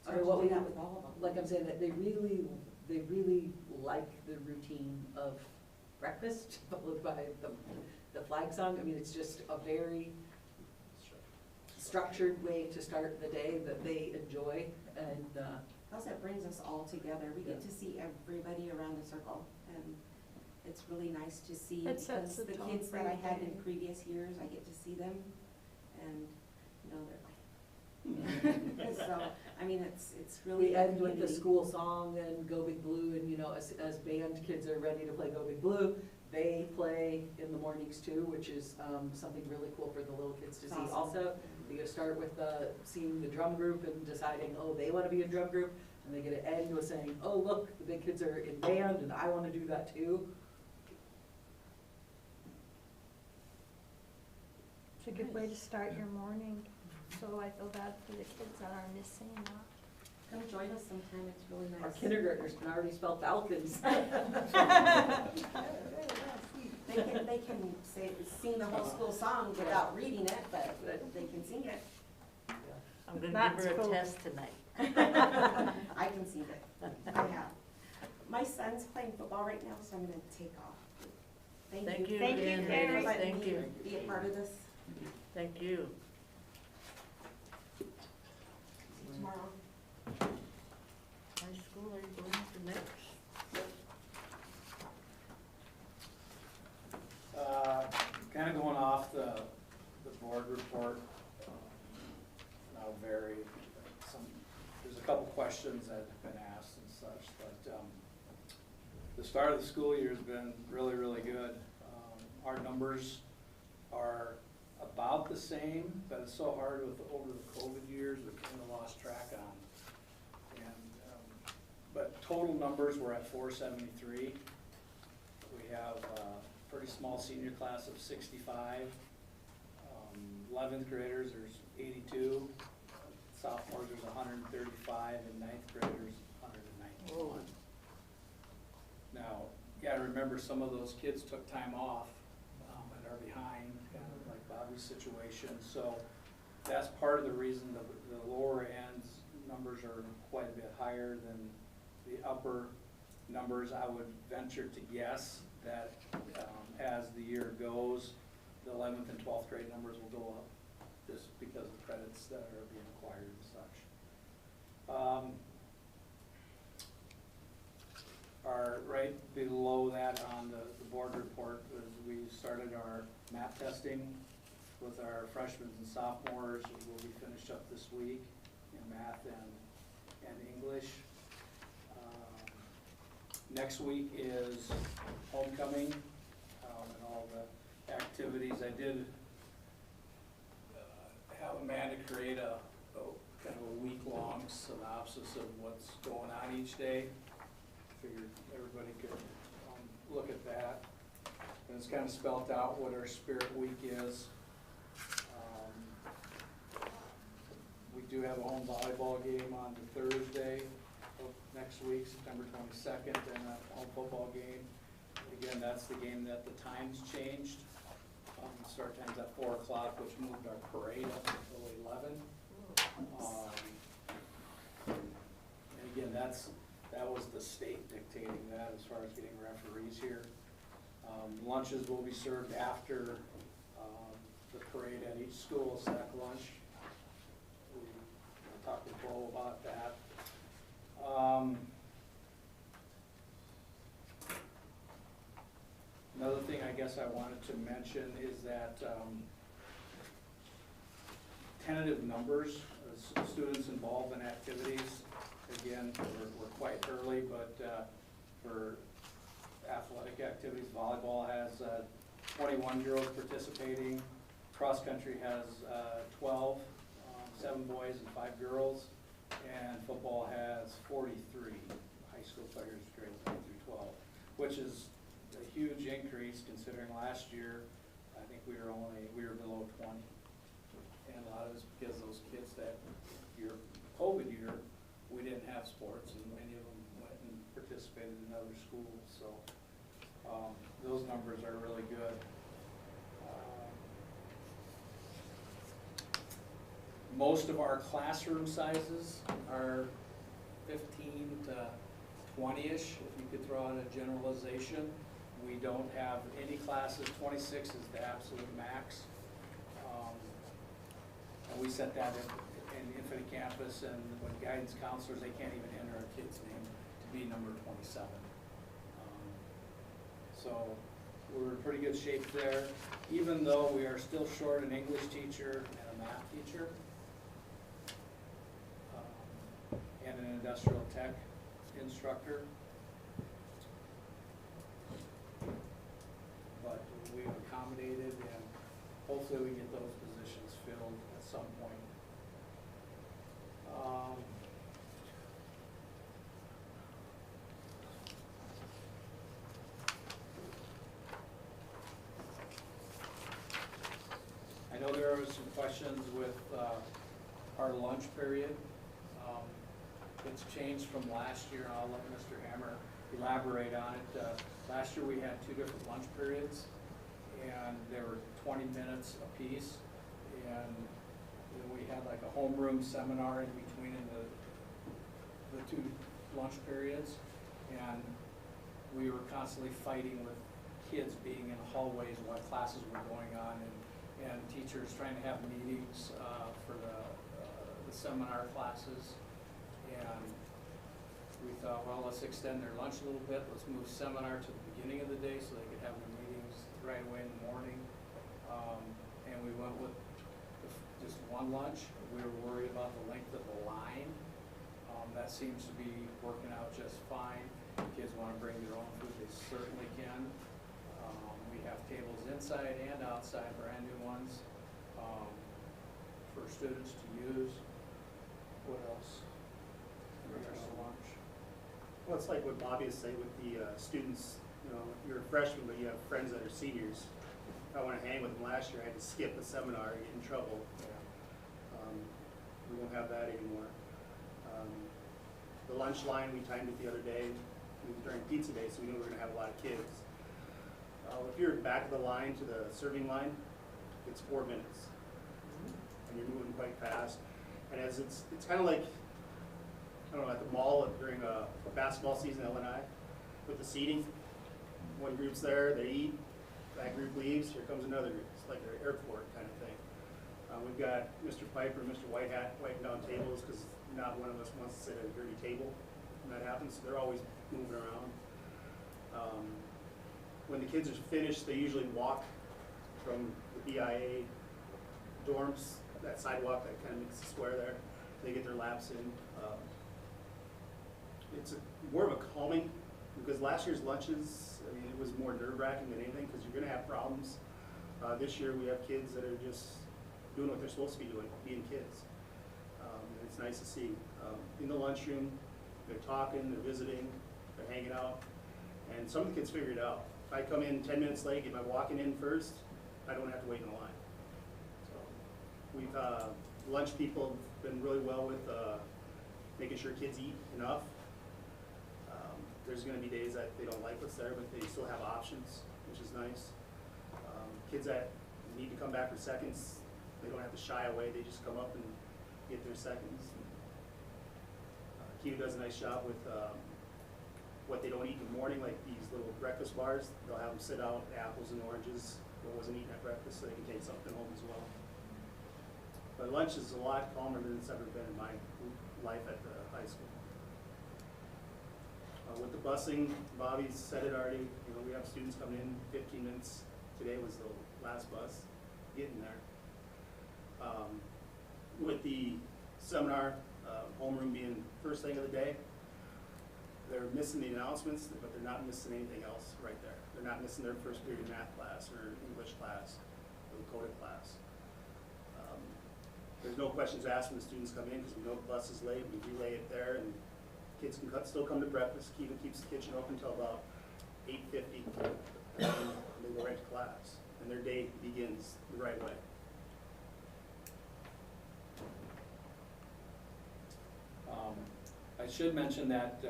I mean, what we do that have, with all of them. like I'm saying, that they really like the routine of breakfast, followed by the flag song. I mean, it's just a very structured way to start the day that they enjoy, and, Plus, it brings us all together. We get to see everybody around the circle, and it's really nice to see. It sets Because the the tone kids for that I your had day. in previous years, I get to see them, and, they're like, so, I mean, it's really. we a end with the community. school song and Go Big Blue, and, as band kids are ready to play Go Big Blue, they play in the mornings too, which is, something really cool for the little kids to see Awesome. also. You get to start with, seeing the drum group and deciding, oh, they wanna be in drum group, and they get to end with saying, oh, look, the big kids are in band, and I wanna do that too. It's a good way to start your morning, so I feel bad for the kids that are missing that. Come join us sometime, it's really nice. Our kindergartners can already spell falcons. They can sing the whole school song without reading it, but they can sing it. I'm gonna That's give her a cool. test tonight. I can sing it. I have. My son's playing football right now, so I'm gonna take off. Thank you Thank you, again, Carrie. ladies, Letting thank me you, be a part of this thank you. tomorrow. High school, are you going to next? Kind of going off the board report, I'll vary, there's a couple questions that have been asked and such, but the start of the school year has been really, really good. Our numbers are about the same, but it's so hard over the COVID years, we kind of lost track on. And, but total numbers, we're at 473. We have pretty small senior class of 65. 11th graders, there's 82. Sophomores, there's 135, and 9th graders, 191. Now, you gotta remember, some of those kids took time off and are behind, kind of like Bobby's situation. So that's part of the reason the lower ends numbers are quite a bit higher than the upper numbers. I would venture to guess that as the year goes, the 11th and 12th grade numbers will go up, just because of credits that are being acquired and such. Right below that on the board report is we started our math testing with our freshmen and sophomores. Will be finished up this week in math and English. Next week is homecoming and all the activities. I did have Amanda create a kind of a week-long synopsis of what's going on each day. Figured everybody could look at that. And it's kind of spelled out what our Spirit Week is. We do have a home volleyball game on the Thursday of next week, September 22nd, and a home football game. Again, that's the game that the times changed. Start time's at 4 o'clock, which moved our parade up until 11. And again, that was the state dictating that as far as getting referees here. Lunches will be served after the parade at each school, sack lunch. We talked to Bo about that. Another thing I guess I wanted to mention is that tentative numbers, students involved in activities. Again, we're quite early, but for athletic activities, volleyball has 21 girls participating. Cross country has 12, 7 boys and 5 girls. And football has 43 high school players, grades 9 through 12, which is a huge increase considering last year, I think we were below 20. And a lot of it's because those kids that year, COVID year, we didn't have sports, and many of them went and participated in other schools. So those numbers are really good. Most of our classroom sizes are 15 to 20-ish, if you could throw out a generalization. We don't have any classes, 26 is the absolute max. And we set that in Infinite Campus, and when guidance counselors, they can't even enter a kid's name to be number 27. So we're in pretty good shape there, even though we are still short an English teacher and a math teacher, and an industrial tech instructor. But we've accommodated, and hopefully we get those positions filled at some point. I know there are some questions with our lunch period. It's changed from last year, and I'll let Mr. Hammer elaborate on it. Last year we had 2 different lunch periods, and they were 20 minutes apiece. And then we had like a homeroom seminar in between in the 2 lunch periods. And we were constantly fighting with kids being in hallways while classes were going on, and teachers trying to have meetings for the seminar classes. And we thought, well, let's extend their lunch a little bit. Let's move seminar to the beginning of the day so they could have their meetings right away in the morning. And we went with just 1 lunch. We were worried about the length of the line. That seems to be working out just fine. If kids want to bring their own food, they certainly can. We have tables inside and outside, brand new ones, for students to use. What else? Lunch. Well, it's like what Bobby is saying with the students, you know, you're a freshman, but you have friends that are seniors. If I want to hang with them last year, I had to skip a seminar and get in trouble. We won't have that anymore. The lunch line, we timed it the other day. It was during pizza day, so we knew we were going to have a lot of kids. If you're back of the line to the serving line, it's 4 minutes. And you're moving quite fast. And as it's kind of like, I don't know, at the mall during a basketball season at LNI with the seating. One group's there, they eat, that group leaves, here comes another group. It's like an airport kind of thing. We've got Mr. Piper and Mr. Whitehat wiping down tables because not one of us wants to sit at a dirty table when that happens. So they're always moving around. When the kids are finished, they usually walk from the BIA dorms, that sidewalk that kind of makes the square there. They get their laps in. It's more of a calming, because last year's lunches, I mean, it was more nerve-wracking than anything because you're going to have problems. This year we have kids that are just doing what they're supposed to be doing, being kids. And it's nice to see. In the lunchroom, they're talking, they're visiting, they're hanging out, and some of the kids figure it out. If I come in 10 minutes late, am I walking in first? I don't have to wait in the line. So we've, lunch people have been really well with making sure kids eat enough. There's going to be days that they don't like what's there, but they still have options, which is nice. Kids that need to come back for seconds, they don't have to shy away. They just come up and get their seconds. Keita does a nice job with what they don't eat in the morning, like these little breakfast bars. They'll have them sit out, apples and oranges, what wasn't eaten at breakfast, so they can take something home as well. But lunch is a lot calmer than it's ever been in my life at the high school. With the busing, Bobby said it already, you know, we have students coming in 15 minutes. Today was the last bus getting there. With the seminar, homeroom being first thing of the day, they're missing the announcements, but they're not missing anything else right there. They're not missing their first period math class or English class or the coded class. There's no questions asked when the students come in because we know the bus is late, we relay it there, and kids can still come to breakfast. Keita keeps the kitchen open until about 8:50, and then they go right to class, and their day begins the right way. I should mention that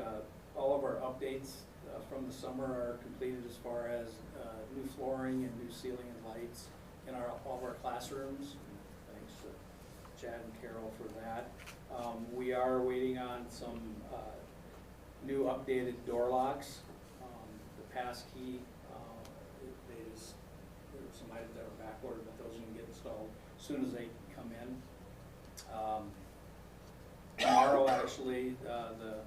all of our updates from the summer are completed as far as new flooring and new ceiling and lights in all of our classrooms. Thanks to Chad and Carol for that. We are waiting on some new updated door locks. The pass key there were some items that were backordered, but those can get installed as soon as they come in. Tomorrow, actually, the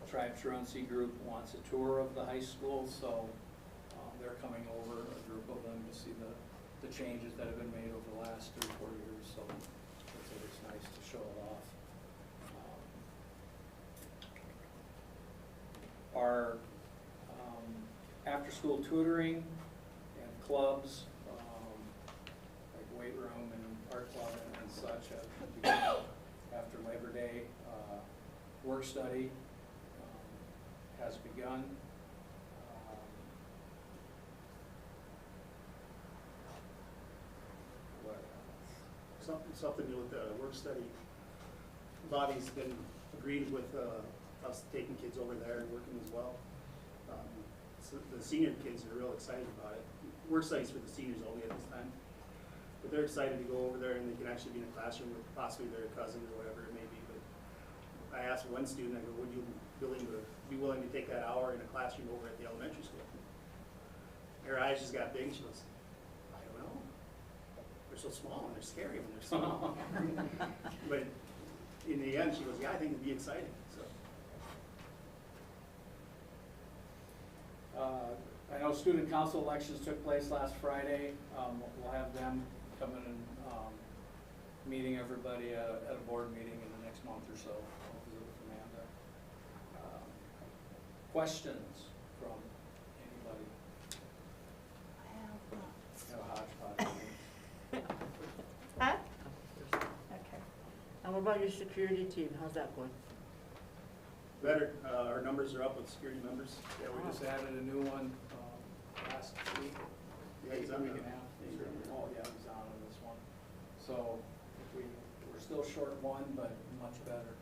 Tribe Truancy group wants a tour of the high school, so they're coming over, a group of them, to see the changes that have been made over the last 3 or 4 years, so it's nice to show it off. Our after-school tutoring and clubs, like weight room and art club and such, have begun after Labor Day. Work study has begun. What else? Something to do with the work study. Bobby's been agreed with us taking kids over there and working as well. So the senior kids are real excited about it. Work studies for the seniors only at this time. But they're excited to go over there and they can actually be in a classroom with possibly their cousin or whatever it may be. But I asked one student, I go, would you be willing to take that hour in a classroom over at the elementary school? Her eyes just got big and she goes, I don't know. They're so small and they're scary when they're small. But in the end, she goes, yeah, I think it'd be exciting. So. I know student council elections took place last Friday. We'll have them come in and meeting everybody at a board meeting in the next month or so. I'll visit with Amanda. Questions from anybody? Have a hodgepodge. Huh? Okay. And what about your security team? How's that going? Better. Our numbers are up with security members. Yeah, we just added a new one last week. Yeah, he's on week the- and a half. Oh, yeah, he's on this one. So we're still short one, but much better.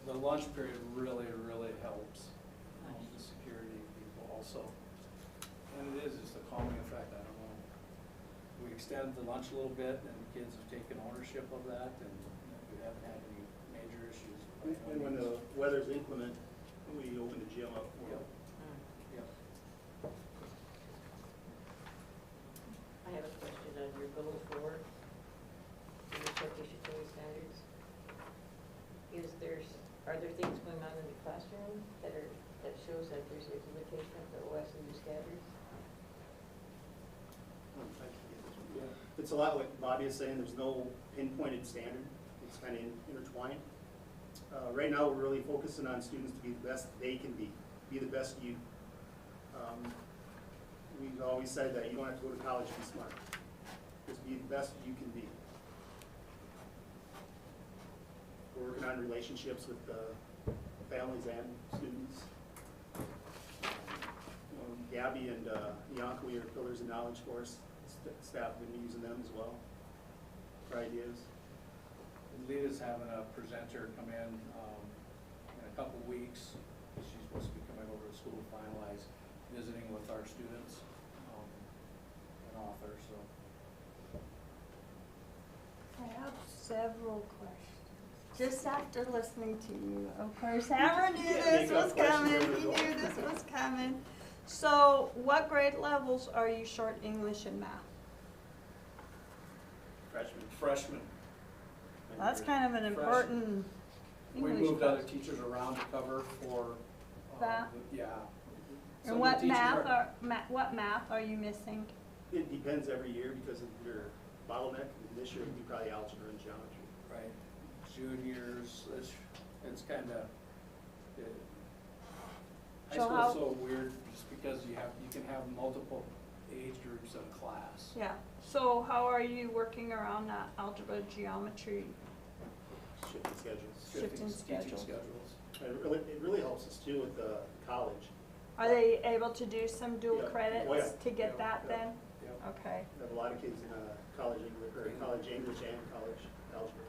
The lunch period really helps the security people also. And it is just a calming effect, I don't know. We extended the lunch a little bit and the kids have taken ownership of that and we haven't had any major issues. And when the weather's inclement, we open the gym up for Yep. Yep. I have a question on your goal 4, in the participatory standards. Are there things going on in the classroom that shows that there's implementation of the OSU standards? It's a lot what Bobby is saying, there's no pinpointed standard, it's kind of intertwined. Right now, we're really focusing on students to be the best they can be the best you. We've always said that you don't have to go to college to be smart, just be the best you can be. We're working on relationships with families and students. Gabby and Bianca, we are pillars of knowledge for us. Staff have been using them as well for ideas. Lita's having a presenter come in a couple weeks. She's supposed to be coming over to school to finalize, visiting with our students, an author, so. I have several questions. Just after listening to you, of course, Hammer knew this was coming. He knew this was coming. So, what grade levels are you short English and math? Freshman. That's kind of an important We English moved other question. teachers around to cover for, That? yeah. And Some of the what teachers what math are you missing? It depends every year because of your bottleneck. This year, it'd be probably algebra and geometry. Right, juniors, it's kind of, high So school's how- so weird just because you can have multiple age groups in a class. Yeah. So how are you working around that algebra geometry? Shifting schedules. Shifting Teaching schedules. And it really helps us too with the college. Are they able to do some dual Yeah. credits Oh, yeah. to get Yeah. that Yeah. then? Yep. Okay. We have a lot of kids in college English and college algebra.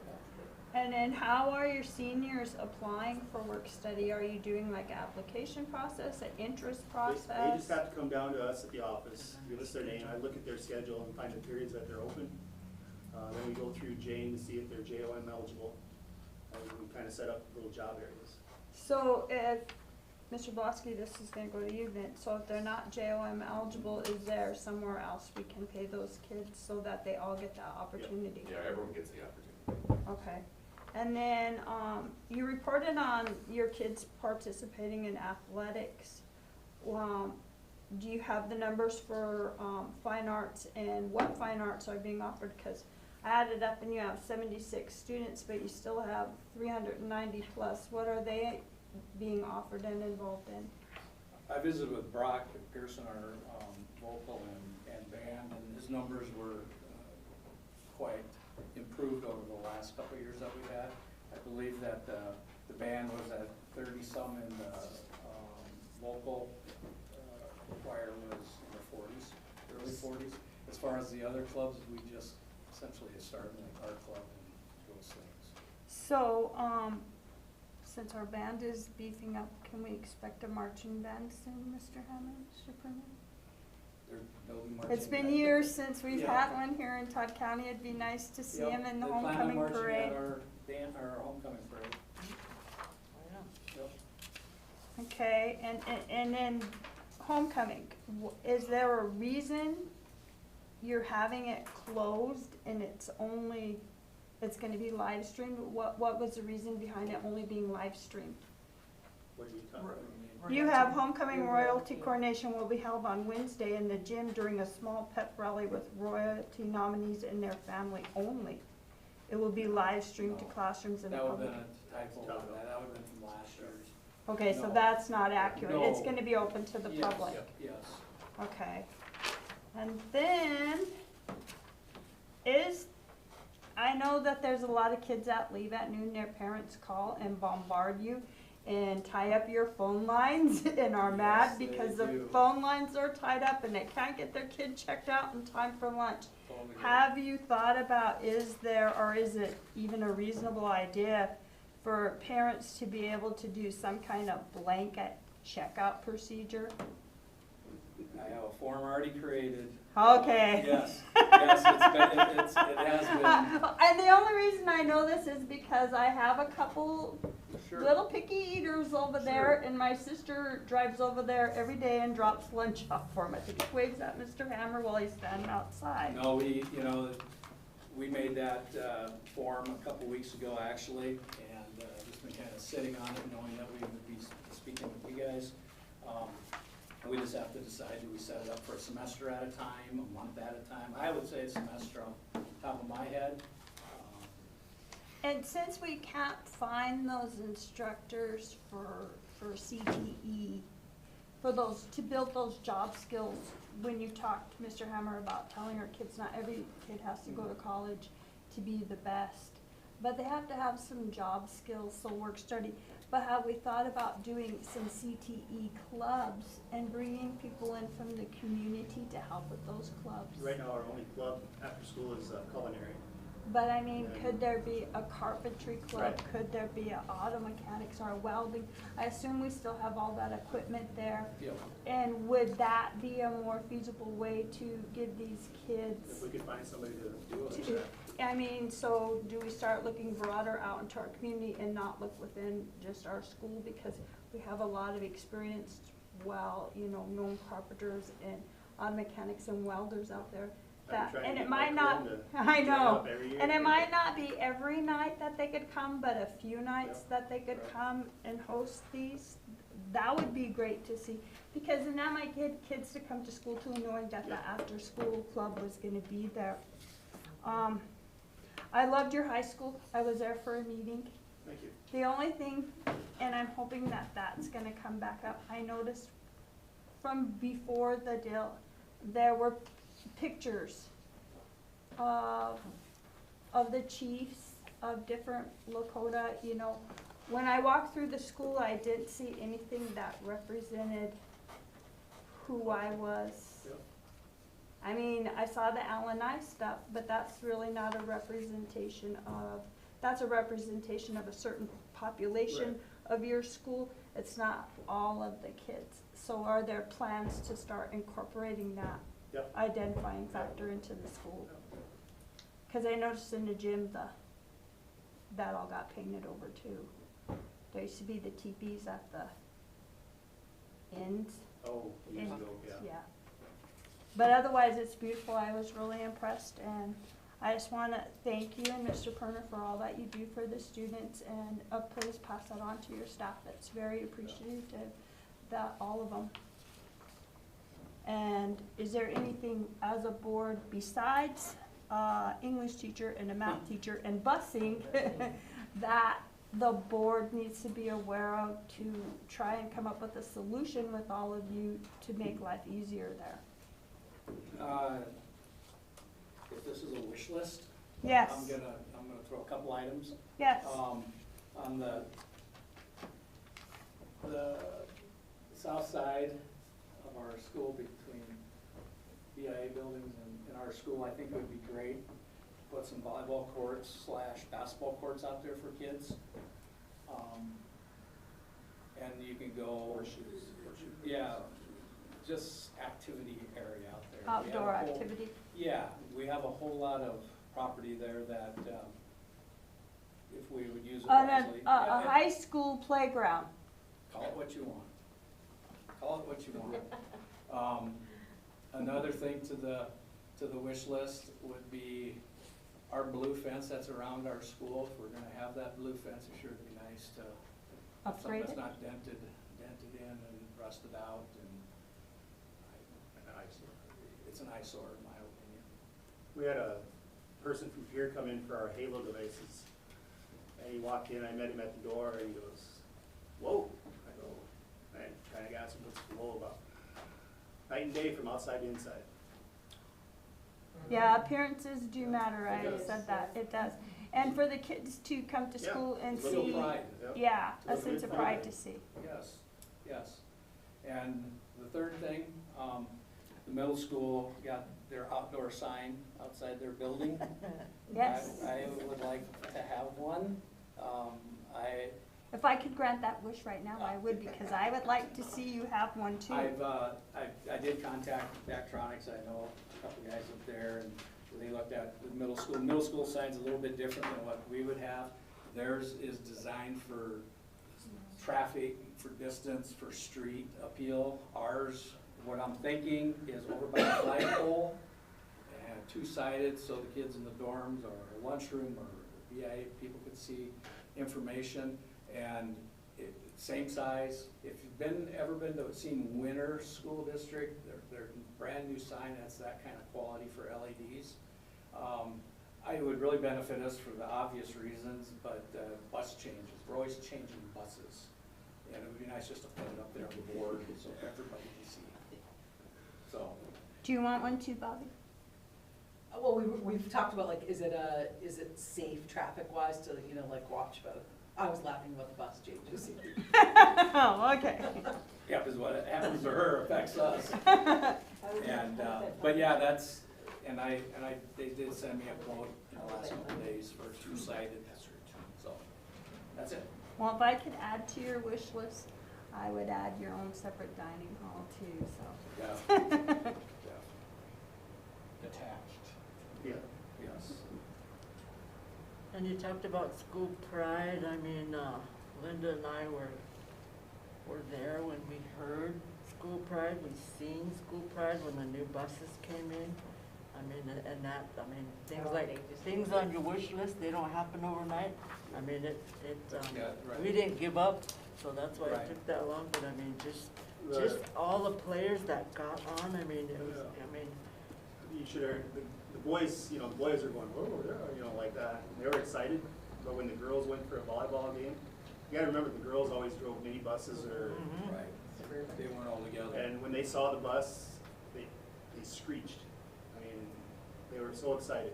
And then how are your seniors applying for work study? Are you doing like an application process, an interest process? They just have to come down to us at the office, give us their name, I look at their schedule and find the periods that they're open. Then we go through Jane to see if they're JOM eligible. We kind of set up little job areas. So if, Mr. Blosky, this is gonna go to you then, so if they're not JOM eligible, is there somewhere else we can pay those kids so that they all get that opportunity? Yeah, everyone gets the opportunity. Okay, and then, you reported on your kids participating in athletics. Do you have the numbers for, fine arts and what fine arts are being offered? Cause I added up and you have 76 students, but you still have 390 plus. What are they being offered and involved in? I visited with Brock Pearson, our vocal and band, and his numbers were quite improved over the last couple of years that we've had. I believe that the band was at 30-some and the vocal choir was in the 40s, early 40s. As far as the other clubs, we just essentially started like our club and those things. So, since our band is beefing up, can we expect a marching band soon, Mr. Hammond, Mr. Perman? They're building marching It's been band. years since we've Yeah. had one here in Todd County. It'd be nice to see Yep, him in the they plan on homecoming marching parade. at our homecoming parade. Yep. Okay, and then homecoming, is there a reason you're having it closed and it's gonna be live streamed? What was the reason behind it only being live streamed? What are you talking about? You have homecoming royalty coronation will be held on Wednesday in the gym during a small pep rally with royalty nominees and their family only. It will be live streamed to classrooms and the That would public. have been a typo, that would have been from last year's. Okay, so No. that's not accurate. It's No. gonna be open to the Yes, public. Yes. Okay. And then, I know that there's a lot of kids that leave at noon, their parents call and bombard you and tie up your phone lines and are mad Yes, they because the do. phone lines are tied up and they can't get their kid checked out in time for lunch. Totally agree. Have you thought about, is it even a reasonable idea for parents to be able to do some kind of blanket checkout procedure? I have a form already created. Okay. Yes, yes, it has been. And the only reason I know this is because I have a couple Sure. little picky eaters over there, and my sister drives over there every day and drops lunch off for them. I think he waves at Mr. Hammer while he's standing outside. No, we made that form a couple weeks ago, actually, and just been kind of sitting on it, knowing that we would be speaking with you guys. We just have to decide, do we set it up for a semester at a time, a month at a time? I would say a semester on top of my head. And since we can't find those instructors for CTE, to build those job skills, when you talked to Mr. Hammer about telling our kids not every kid has to go to college to be the best, but they have to have some job skills, so work study. But have we thought about doing some CTE clubs and bringing people in from the community to help with those clubs? Right now, our only club after school is culinary. But I mean, could there be a carpentry club? Right. Could there be a auto mechanics or a welding? I assume we still have all that equipment there. Yep. And would that be a more feasible way to give these If kids? we could find somebody to do To- it. I mean, so do we start looking broader out into our community and not look within just our school? Because we have a lot of experienced, known carpenters and auto mechanics and welders out there. I've been trying And to it get might Mike not, Bloom to I join know, up every year. and it might not be every night that they could come, but a few nights Yeah. that they could Right. come and host these. That would be great to see, because then that might get kids to come to school too, knowing that the Yeah. after-school club was gonna be there. I loved your high school, I was there for a meeting. Thank you. The only thing, and I'm hoping that that's gonna come back up, I noticed from before the deal, there were pictures of the chiefs of different Lakota, When I walked through the school, I didn't see anything that represented who I was. Yep. I mean, I saw the Allen stuff, but that's really not a representation that's a representation of a certain population of your school. It's not all of the kids. So are there plans to start incorporating that Yep. identifying factor into the school? Cause I noticed in the gym, the that all got painted over too. There used to be the teepees at the ends. Oh, years ago, yeah. Yeah. But otherwise, it's beautiful. I was really impressed, and I just want to thank you and Mr. Perner for all that you do for the students, and please pass that on to your staff. It's very appreciative, that all of them. And is there anything as a board besides English teacher and a math teacher and busing that the board needs to be aware of to try and come up with a solution with all of you to make life easier there? If this is a wish list, Yes. I'm gonna throw a couple items. Yes. On the south side of our school between BIA buildings and our school, I think it would be great. Put some volleyball courts / basketball courts out there for kids. And you can go. Horseshoes. Yeah, just activity area out there. We have Outdoor a whole- activity. Yeah, we have a whole lot of property there that, if we would use it On wisely. a high school playground. Call it what you want. Call it what you want. Another thing to the wish list would be our blue fence that's around our school. If we're gonna have that blue fence, it sure would be nice to have something Upgrade that's it? not dented in and rusted out, and An eyesore. it's an eyesore in my opinion. We had a person from here come in for our Halo devices. And he walked in, I met him at the door, and he goes, "Whoa." I go, I kinda got some, what's whoa about? Night and day from outside to inside. Yeah, appearances do matter. I It does. said that. It does. And for the kids to come to Yeah, school and it's a little see, pride. Yep. yeah, a Little sense of bit pride pride. to see. Yes, yes. And the third thing, the middle school got their outdoor sign outside their building. Yes. I would like to have one. If I could grant that wish right now, I would, because I would like to see you have one too. I did contact Vectronics. I know a couple guys up there, and they looked at the middle school. Middle school sign's a little bit different than what we would have. Theirs is designed for traffic, for distance, for street appeal. Ours, what I'm thinking is over by the flagpole, and two-sided, so the kids in the dorms or lunchroom or BIA people could see information, and same size. If you've ever been to seen Winter School District, their brand new sign, that's that kind of quality for LEDs. It would really benefit us for the obvious reasons, but bus changes, we're always changing buses. And it would be nice just to put it up there on the board so everybody can see. So, Do you want one too, Bobby? Well, we've talked about like, is it safe traffic-wise to, like watch about, I was laughing about the bus changes. Oh, okay. yeah, because what happens to her affects us. And, but yeah, that's, they did send me a quote in the last couple of days for two-sided, so, that's it. Well, if I could add to your wish list, I would add your own separate dining hall too, so. Yeah. Attached. Yeah. Yes. And you talked about school pride. I mean, Linda and I were there when we heard school pride. We seen school pride when the new buses came in. I mean, and that, I mean, things like, things on your wish list, they don't happen overnight. I mean, Yeah, right. we didn't give up, so that's why Right. it took that long, but I mean, just all the players that got on, I mean, it was, I mean, You should have, the boys, the boys are going, whoa, yeah, like that. They were excited, but when the girls went for a volleyball game, you gotta remember the girls always drove minibuses or, mhm. Right. They weren't all together. and when they saw the bus, they screeched. I mean, they were so excited.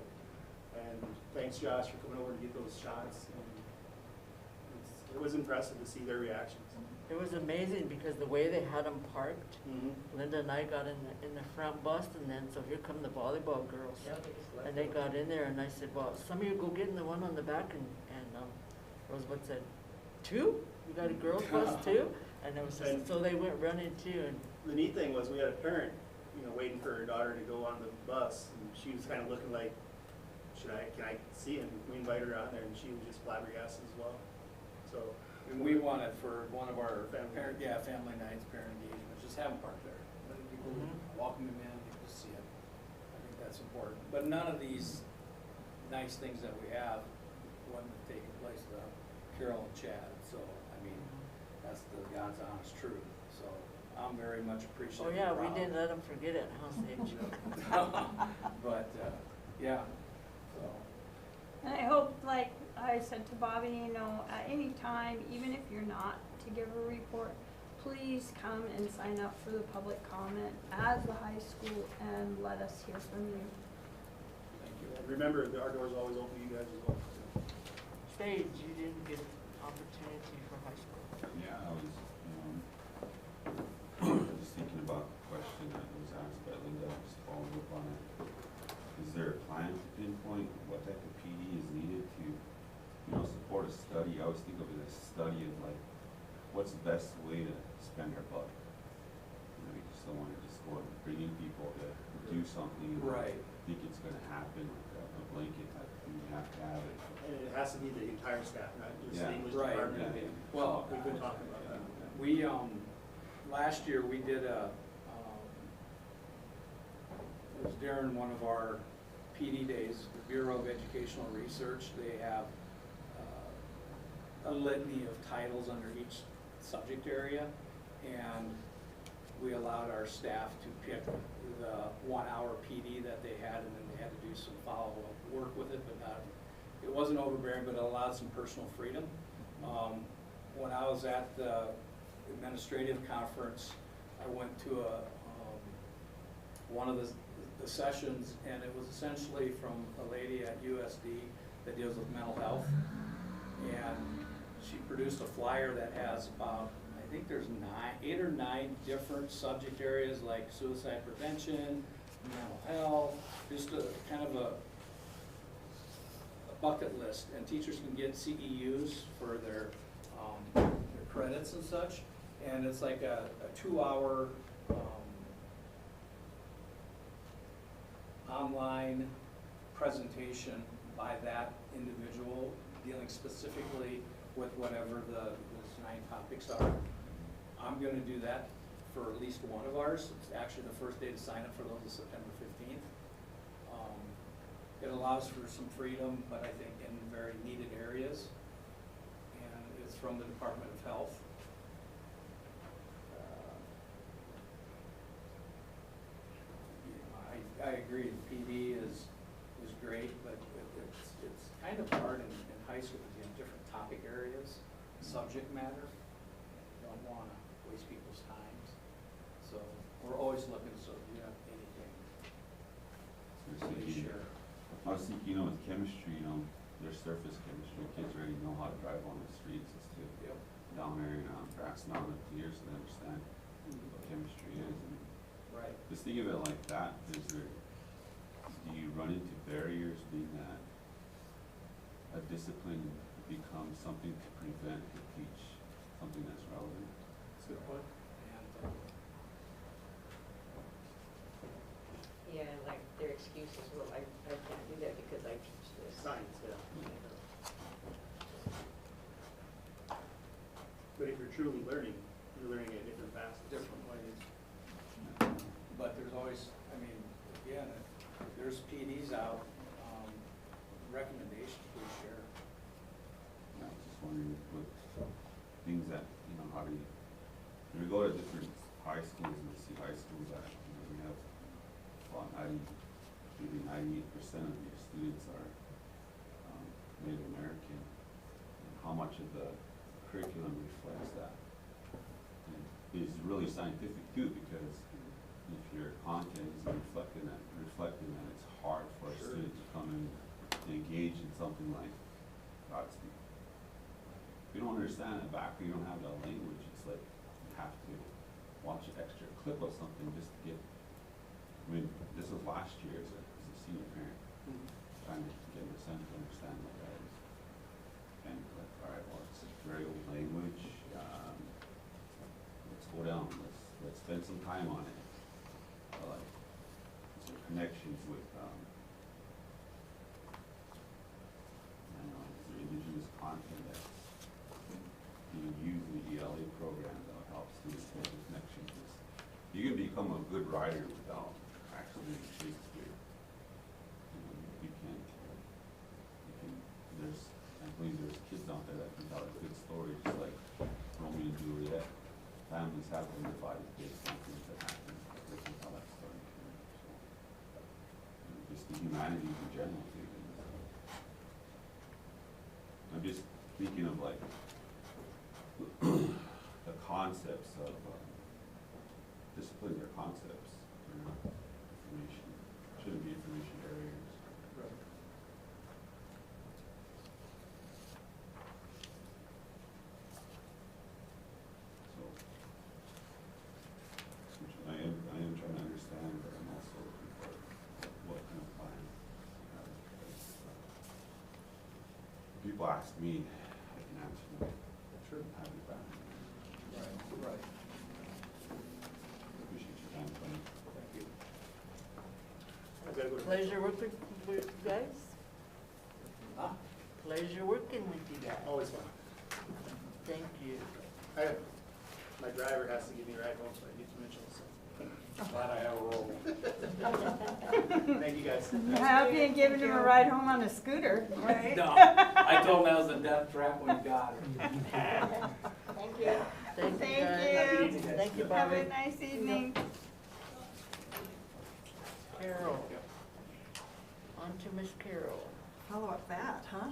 And thanks Josh for coming over to get those shots. And it was impressive to see their reactions. It was amazing because the way they had them parked, Mm-hmm. Linda and I got in the front bus, and then, so here come the volleyball girls. And they got in there, and I said, well, some of you go get in the one on the back, and Rosebud said, 2? You got a girls bus too? And it was just, And- so they went running too, and The neat thing was we had a parent, waiting for her daughter to go on the bus, and she was kind of looking like can I see, and we invite her on there, and she was just flabbergasted as well, so. And we want it for one of our Family. family nights, parent engagements, just have them park there. Let people welcome them in, people see it. I think that's important. But none of these nice things that we have wouldn't have taken place without Carol and Chad. So, I mean, that's the God's honest truth. So I'm very much appreciative. Oh, yeah, and we proud. didn't let them forget it, huh, Sage? But, yeah, so. And I hope, like I said to Bobby, you know, at any time, even if you're not to give a report, please come and sign up for the public comment as the high school and let us hear from you. Thank you. And remember, our door's always open to you guys as well. Sage, you didn't get an opportunity for high school. Yeah, I was, just thinking about the question that was asked by Linda, just following up on it. Is there a plan to pinpoint what type of PD is needed to, support a study? I always think of it as a study of like, what's the best way to spend our buck? You just don't want to just go and bring in people to do something. And Right. think it's gonna happen, like a blanket type of thing, you have to have it. And it has to be the entire staff, not just Yeah. the English Right. department. Yeah. Well, We've been talking about that. we, last year, we did it was during one of our PD days, the Bureau of Educational Research. They have a litany of titles under each subject area, and we allowed our staff to pick the 1 hour PD that they had, and then they had to do some follow-up work with it, but not, it wasn't overbearing, but it allowed some personal freedom. When I was at the administrative conference, I went to one of the sessions, and it was essentially from a lady at USD that deals with mental health. And she produced a flyer that has about, I think there's 8 or 9 different subject areas like suicide prevention, mental health, just a kind of a bucket list. And teachers can get CEUs for their credits and such. And it's like a 2-hour online presentation by that individual dealing specifically with whatever those 9 topics are. I'm gonna do that for at least one of ours. It's actually the first day to sign up for those is September 15th. It allows for some freedom, but I think in very needed areas. And it's from the Department of Health. I agree, the PD is great, but it's kind of hard in high school to get different topic areas, subject matter. Don't want to waste people's times. So we're always looking, so if you have anything, please share. I was thinking, with chemistry, there's surface chemistry, kids already know how to drive on the streets, it's to Yep. down there in Grass Mountain up here, so they understand what chemistry is. And Right. just think of it like that, do you run into barriers being that a discipline becomes something to prevent, to teach something that's relevant? That's a good point. And Yeah, and like their excuse is, well, I can't do that because I teach this. Science, yeah. But if you're truly learning, you're learning at different facets. different ways. But there's always, I mean, again, if there's PDs out, recommendations, please share. I was just wondering what things that, how do you, when we go to different high schools and we see high schools that, we have about 98% of your students are Native American, and how much of the curriculum reflects that? And it's really scientific too, because if your content isn't reflecting that, it's hard for a Sure. student to come in and engage in something like Godspeed. If you don't understand it back, or you don't have that language, it's like you have to watch an extra clip of something just to get. I mean, this was last year as a senior parent, trying to get my son to understand what that is. And like, all right, well, it's very old language. Let's go down. Let's spend some time on it. Like, is there connections with holiday program that'll help students make the connection. 'Cause you can become a good writer without actually reading Shakespeare. You can, I believe there's kids out there that can tell a good story, just like Romeo and Juliet. Families have been divided based on things that happen. They can tell that story too. So, just the humanities in general too. I'm just thinking of like the concepts of discipline, or concepts, you know, information, shouldn't be information barriers. So, I am trying to understand, but I'm also looking for what kind of plan you have. If people ask me, I can answer them. Sure. I'm happy about it. Right. Appreciate your time, Tony. Thank you. I've gotta go to. Pleasure working with you guys. Huh? Pleasure working with you guys. Always fun. Thank you. My driver has to give me a ride home so I can get to Mitchell, so. Glad I have a role. Thank you guys. Happy and giving him a ride home on a scooter, right? No, I told him that was a death trap when he got her. Thank you. Thank you Thank guys. you. Happy evening, guys. Thank you, Have Bobby. a nice evening. Carol. On to Miss Carol. Follow up that, huh?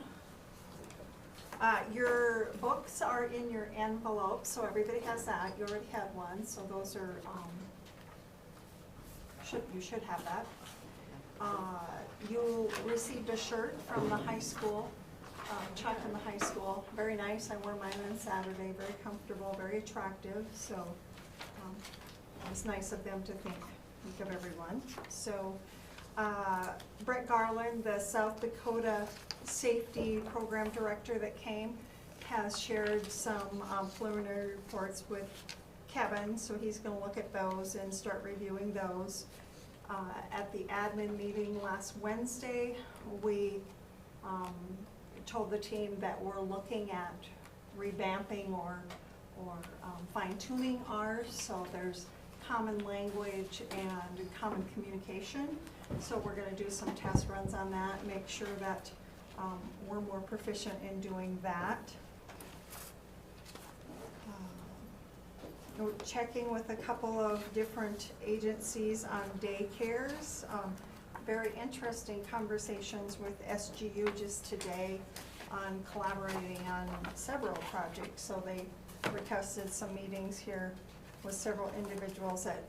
Your books are in your envelope, so everybody has that. You already had one, so those are, you should have that. You received a shirt from the high school, Chuck in the high school. Very nice. I wore mine on Saturday. Very comfortable, very attractive. So it was nice of them to think of everyone. So Brett Garland, the South Dakota Safety Program Director that came, has shared some preliminary reports with Kevin, so he's gonna look at those and start reviewing those. At the admin meeting last Wednesday, we told the team that we're looking at revamping or fine-tuning ours, so there's common language and common communication. So we're gonna do some test runs on that, make sure that we're more proficient in doing that. We're checking with a couple of different agencies on daycares. Very interesting conversations with SGU just today on collaborating on several projects. So they requested some meetings here with several individuals that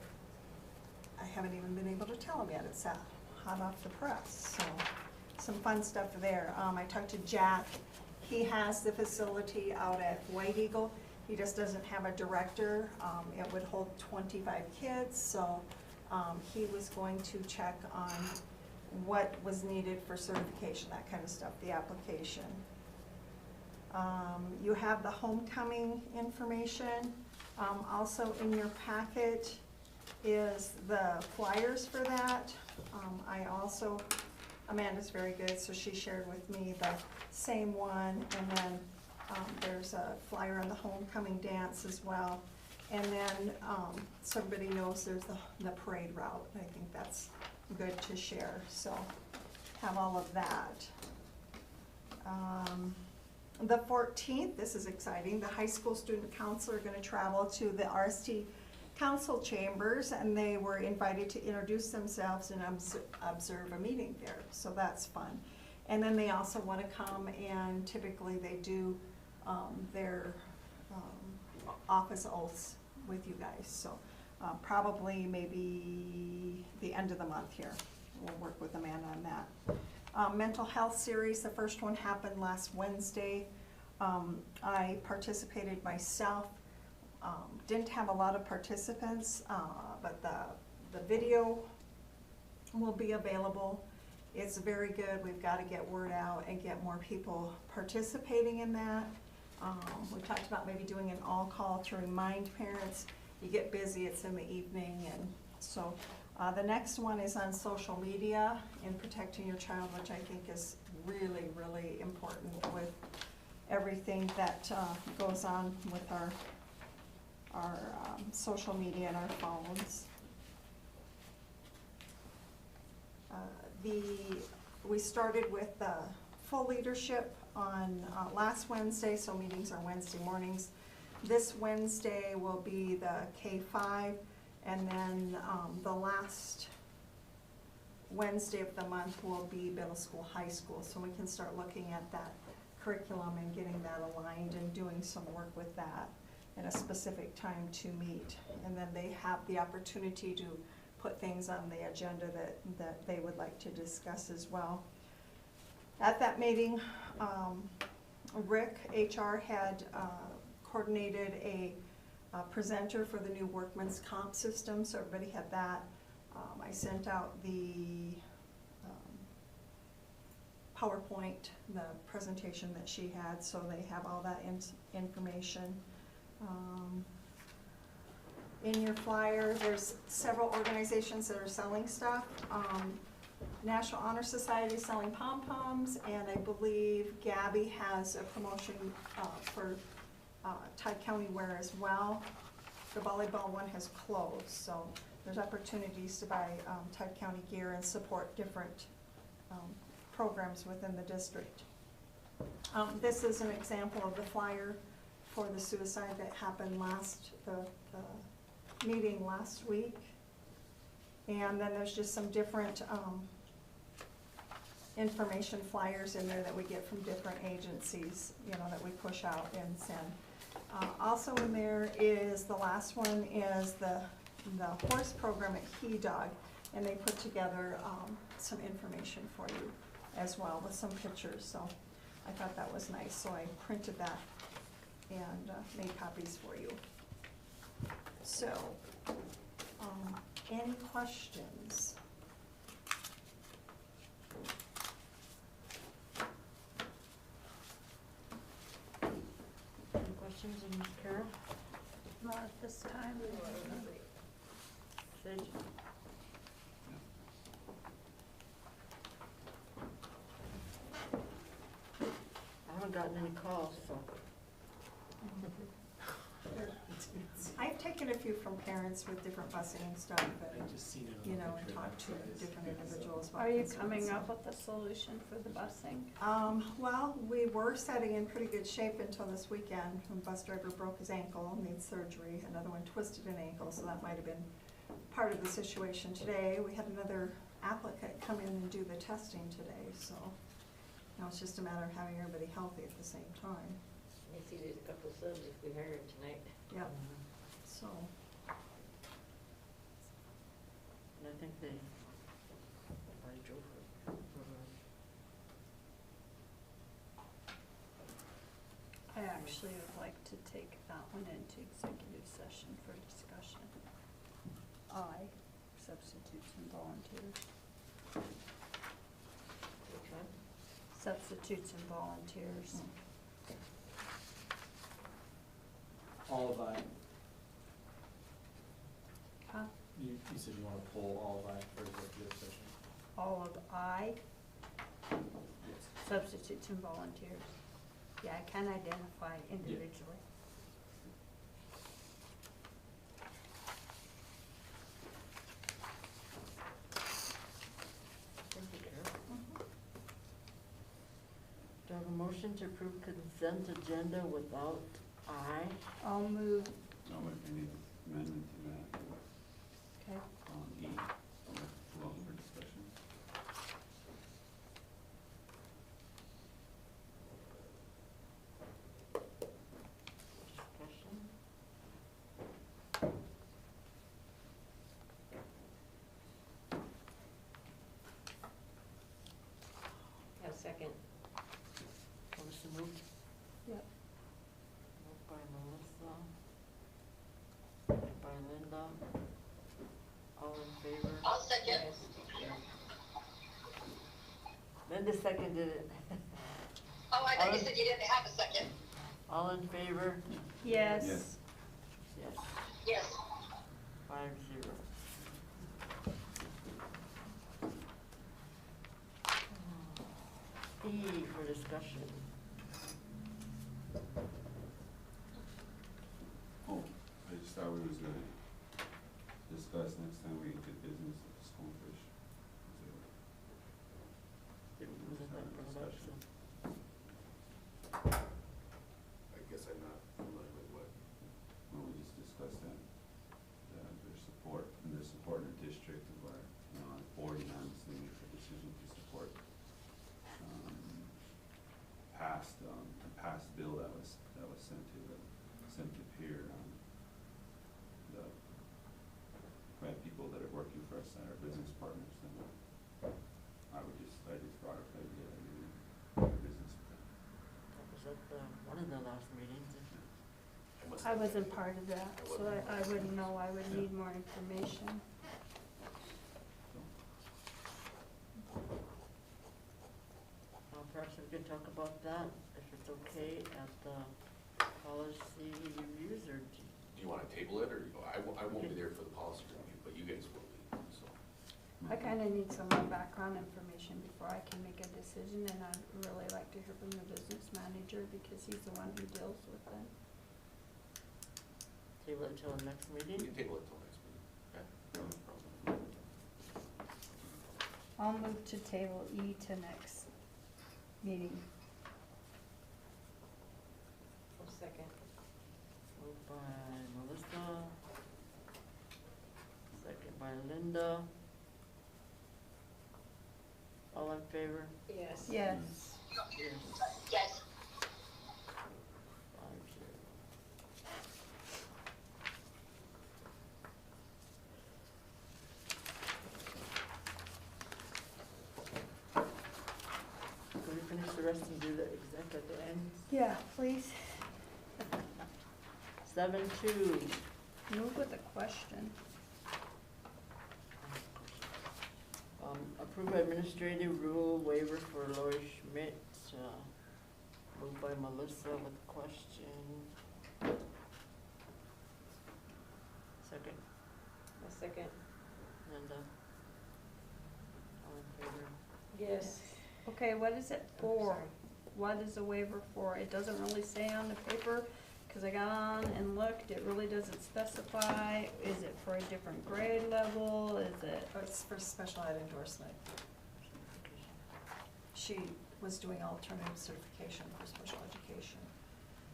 I haven't even been able to tell them yet. It's hot off the press. So some fun stuff there. I talked to Jack. He has the facility out at White Eagle. He just doesn't have a director. It would hold 25 kids, so he was going to check on what was needed for certification, that kind of stuff, the application. You have the homecoming information. Also in your packet is the flyers for that. Amanda's very good, so she shared with me the same one, and then there's a flyer on the homecoming dance as well. And then, so everybody knows there's the parade route. I think that's good to share, so have all of that. The 14th, this is exciting, the high school student council are gonna travel to the RST council chambers, and they were invited to introduce themselves and observe a meeting there, so that's fun. And then they also want to come, and typically they do their office oaths with you guys, so probably maybe the end of the month here. We'll work with Amanda on that. Mental health series, the first one happened last Wednesday. I participated myself. Didn't have a lot of participants, but the video will be available. It's very good. We've got to get word out and get more people participating in that. We talked about maybe doing an all-call to remind parents. You get busy, it's in the evening, and so the next one is on social media and protecting your child, which I think is really, really important with everything that goes on with our social media and our phones. We started with the full leadership on last Wednesday, so meetings are Wednesday mornings. This Wednesday will be the K-5, and then the last Wednesday of the month will be middle school, high school, so we can start looking at that curriculum and getting that aligned and doing some work with that in a specific time to meet. And then they have the opportunity to put things on the agenda that they would like to discuss as well. At that meeting, Rick, HR, had coordinated a presenter for the new workman's comp system, so everybody had that. I sent out the PowerPoint, the presentation that she had, so they have all that information. In your flyer, there's several organizations that are selling stuff. National Honor Society is selling pom-poms, and I believe Gabby has a promotion for Todd County wear as well. The volleyball one has closed, so there's opportunities to buy Todd County gear and support different programs within the district. This is an example of the flyer for the suicide that happened the meeting last week. And then there's just some different information flyers in there that we get from different agencies, that we push out and send. Also in there is, the last one is the horse program at He Dog, and they put together some information for you as well with some pictures, so I thought that was nice, so I printed that and made copies for you. So, any questions? Any questions, Ms. Carroll? Not at this time. Sid? I haven't gotten any calls, so. I've taken a few from parents with different busing and stuff, but, I just seen it on the and picture talked to that different tries. individuals about Are you concerns, coming so. up with a solution for the busing? Well, we were setting in pretty good shape until this weekend, when bus driver broke his ankle, needs surgery, another one twisted an ankle, so that might have been part of the situation today. We had another applicant come in and do the testing today, so now it's just a matter of having everybody healthy at the same time. I see there's a couple subs if we hire them tonight. Yep, so. And I think they drove her. I actually would like to take that one into executive session for discussion. Substitutes and volunteers. Which one? Substitutes and volunteers. All of I. Huh? You said you want to pull all of I for executive session? All of I, Yes. substitutes and volunteers. Yeah, I can identify individually. Thank you, Carol. Do I have a motion to approve consent agenda without I? I'll move, No, but I need amendment to that okay. on E, along for discussion. Discussion? Have a second. Melissa moved. Yep. Moved by Melissa. Second by Linda. All in favor? I'll second. Linda seconded it. Oh, I thought you said you didn't have a second. All in favor? Yes. Yes. Yes. Yes. 5-0. E for discussion. Oh, I just time we did business at Stonefish. Wasn't that brought up, so. I guess I'm not familiar with what. Well, we just discussed that, their support, and their support in the district of our, our board unanimously makes a decision to support, past bill that was sent to peer, the right people that are working for us and our business partners, and I just brought up the idea that we would do business with them. That was at one of the last meetings. I wasn't part of that, so I wouldn't know, I would need more information. Perhaps we could talk about that, if it's okay, at the policy reviews, or Do you wanna table it, or, I won't be there for the policy review, but you guys will be, so. I kinda need some more background information before I can make a decision, and I'd really like to hear from the business manager, because he's the one who deals with them. table it till the next We meeting? can table it till next meeting, okay? No problem. I'll move to table E to next meeting. Second. Moved by Melissa. Second by Linda. All in favor? Yes. Yes. Yes. Yes. 5-0. Can we finish the rest and do the exec at the end? Yeah, please. 7-2. Move with a question. Approve administrative rule waiver for Lori Schmidt, moved by Melissa with question. Second, A second. Linda. All in favor? Yes. Okay, what is it Oh, for? sorry. What is the waiver for? It doesn't really say on the paper, cause I got on and looked, it really doesn't specify. Is it for a different grade level? Is it? Oh, it's for special ed endorsement. She was doing alternative certification for special education.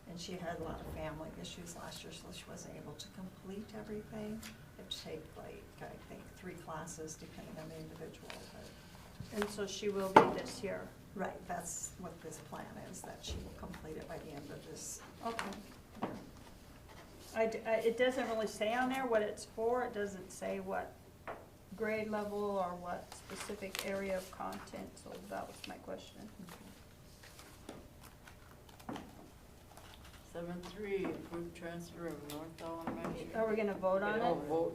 And she had a lot of family issues last year, so she wasn't able to complete everything. It would take like, I think, 3 classes depending on the individual, but. And so she will be this year. Right, that's what this plan is, that she will complete it by the end of this. Okay. It doesn't really say on there what it's for, it doesn't say what grade level or what specific area of content, so that was my question. 7-3, approve transfer of North Elementary. Are we gonna vote on Oh,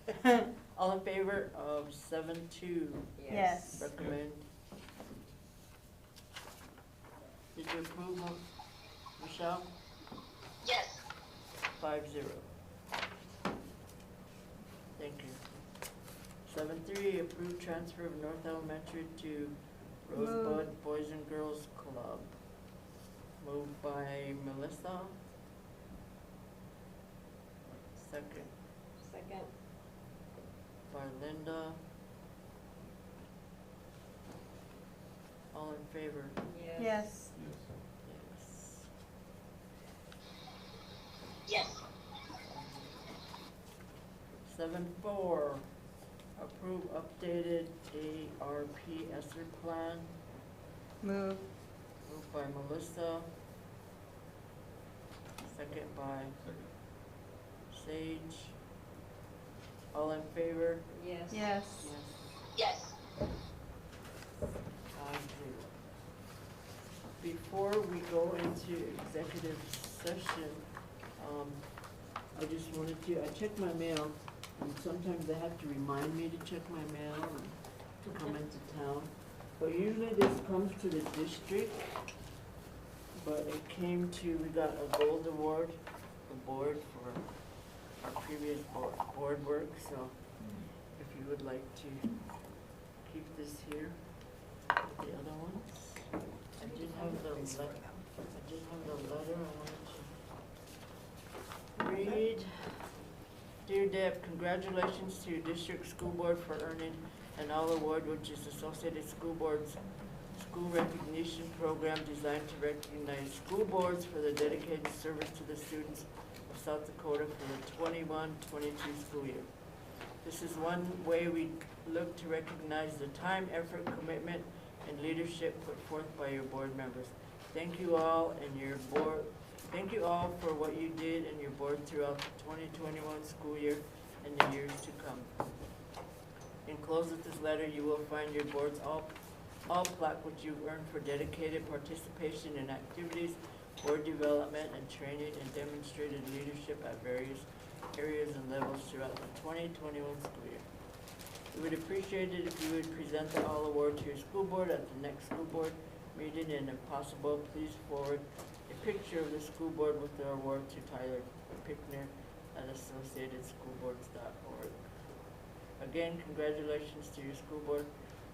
it? vote. All in favor of 7-2? Yes. Recommend. Did you approve, Michelle? Yes. 5-0. Thank you. 7-3, approve transfer of North Elementary to Rosebud Boys and Girls Club. Moved by Melissa. Second Second. by Linda. All in favor? Yes. Yes. Yes. Yes. 7-4, approve updated ARP ESSER plan. Move. Moved by Melissa. Second by Second. Sage. All in favor? Yes. Yes. Yes. 5-0. Before we go into executive session, I just wanted to, I checked my mail, and sometimes they have to remind me to check my mail and to come into town. But usually this comes to the district, but it came to, we got a gold award, the board for our previous board work, so if you would like to keep this here with the other ones. I did have the letter I wanted to read. Dear Deb, congratulations to your district school board for earning an all award, which is Associated School Board's school recognition program designed to recognize school boards for their dedicated service to the students of South Dakota for the 21-22 school year. This is one way we look to recognize the time, effort, commitment, and leadership put forth by your board members. Thank you all and your board. Thank you all for what you did and your board throughout the 2021 school year and the years to come. Enclosed with this letter, you will find your board's all plaque which you've earned for dedicated participation in activities, board development, and training and demonstrated leadership at various areas and levels throughout the 2021 school year. We would appreciate it if you would present the all award to your school board at the next school board meeting, and if possible, please forward a picture of the school board with the award to Tyler Pickner at associatedSchoolBoards.org. Again, congratulations to your school board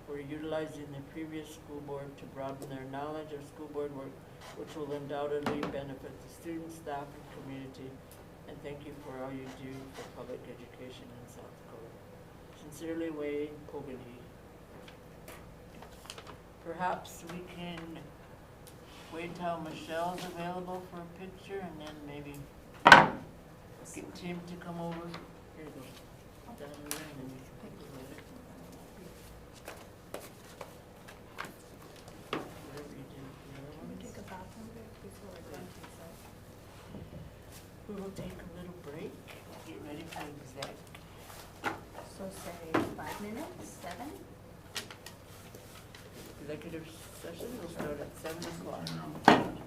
for utilizing the previous school board to broaden their knowledge of school board work, which will undoubtedly benefit the students, staff, and community. And thank you for all you do for public education in South Dakota. Sincerely, Wade Pogany. Perhaps we can wait till Michelle's available for a picture and then maybe get Tim to come over. Here you go. Down there and then you can pick it later. Whatever you do. The other one. Take a bathroom break before we're done. We will take a little break, get ready for exec. So say 5 minutes, 7? Executive session will start at 7 o'clock.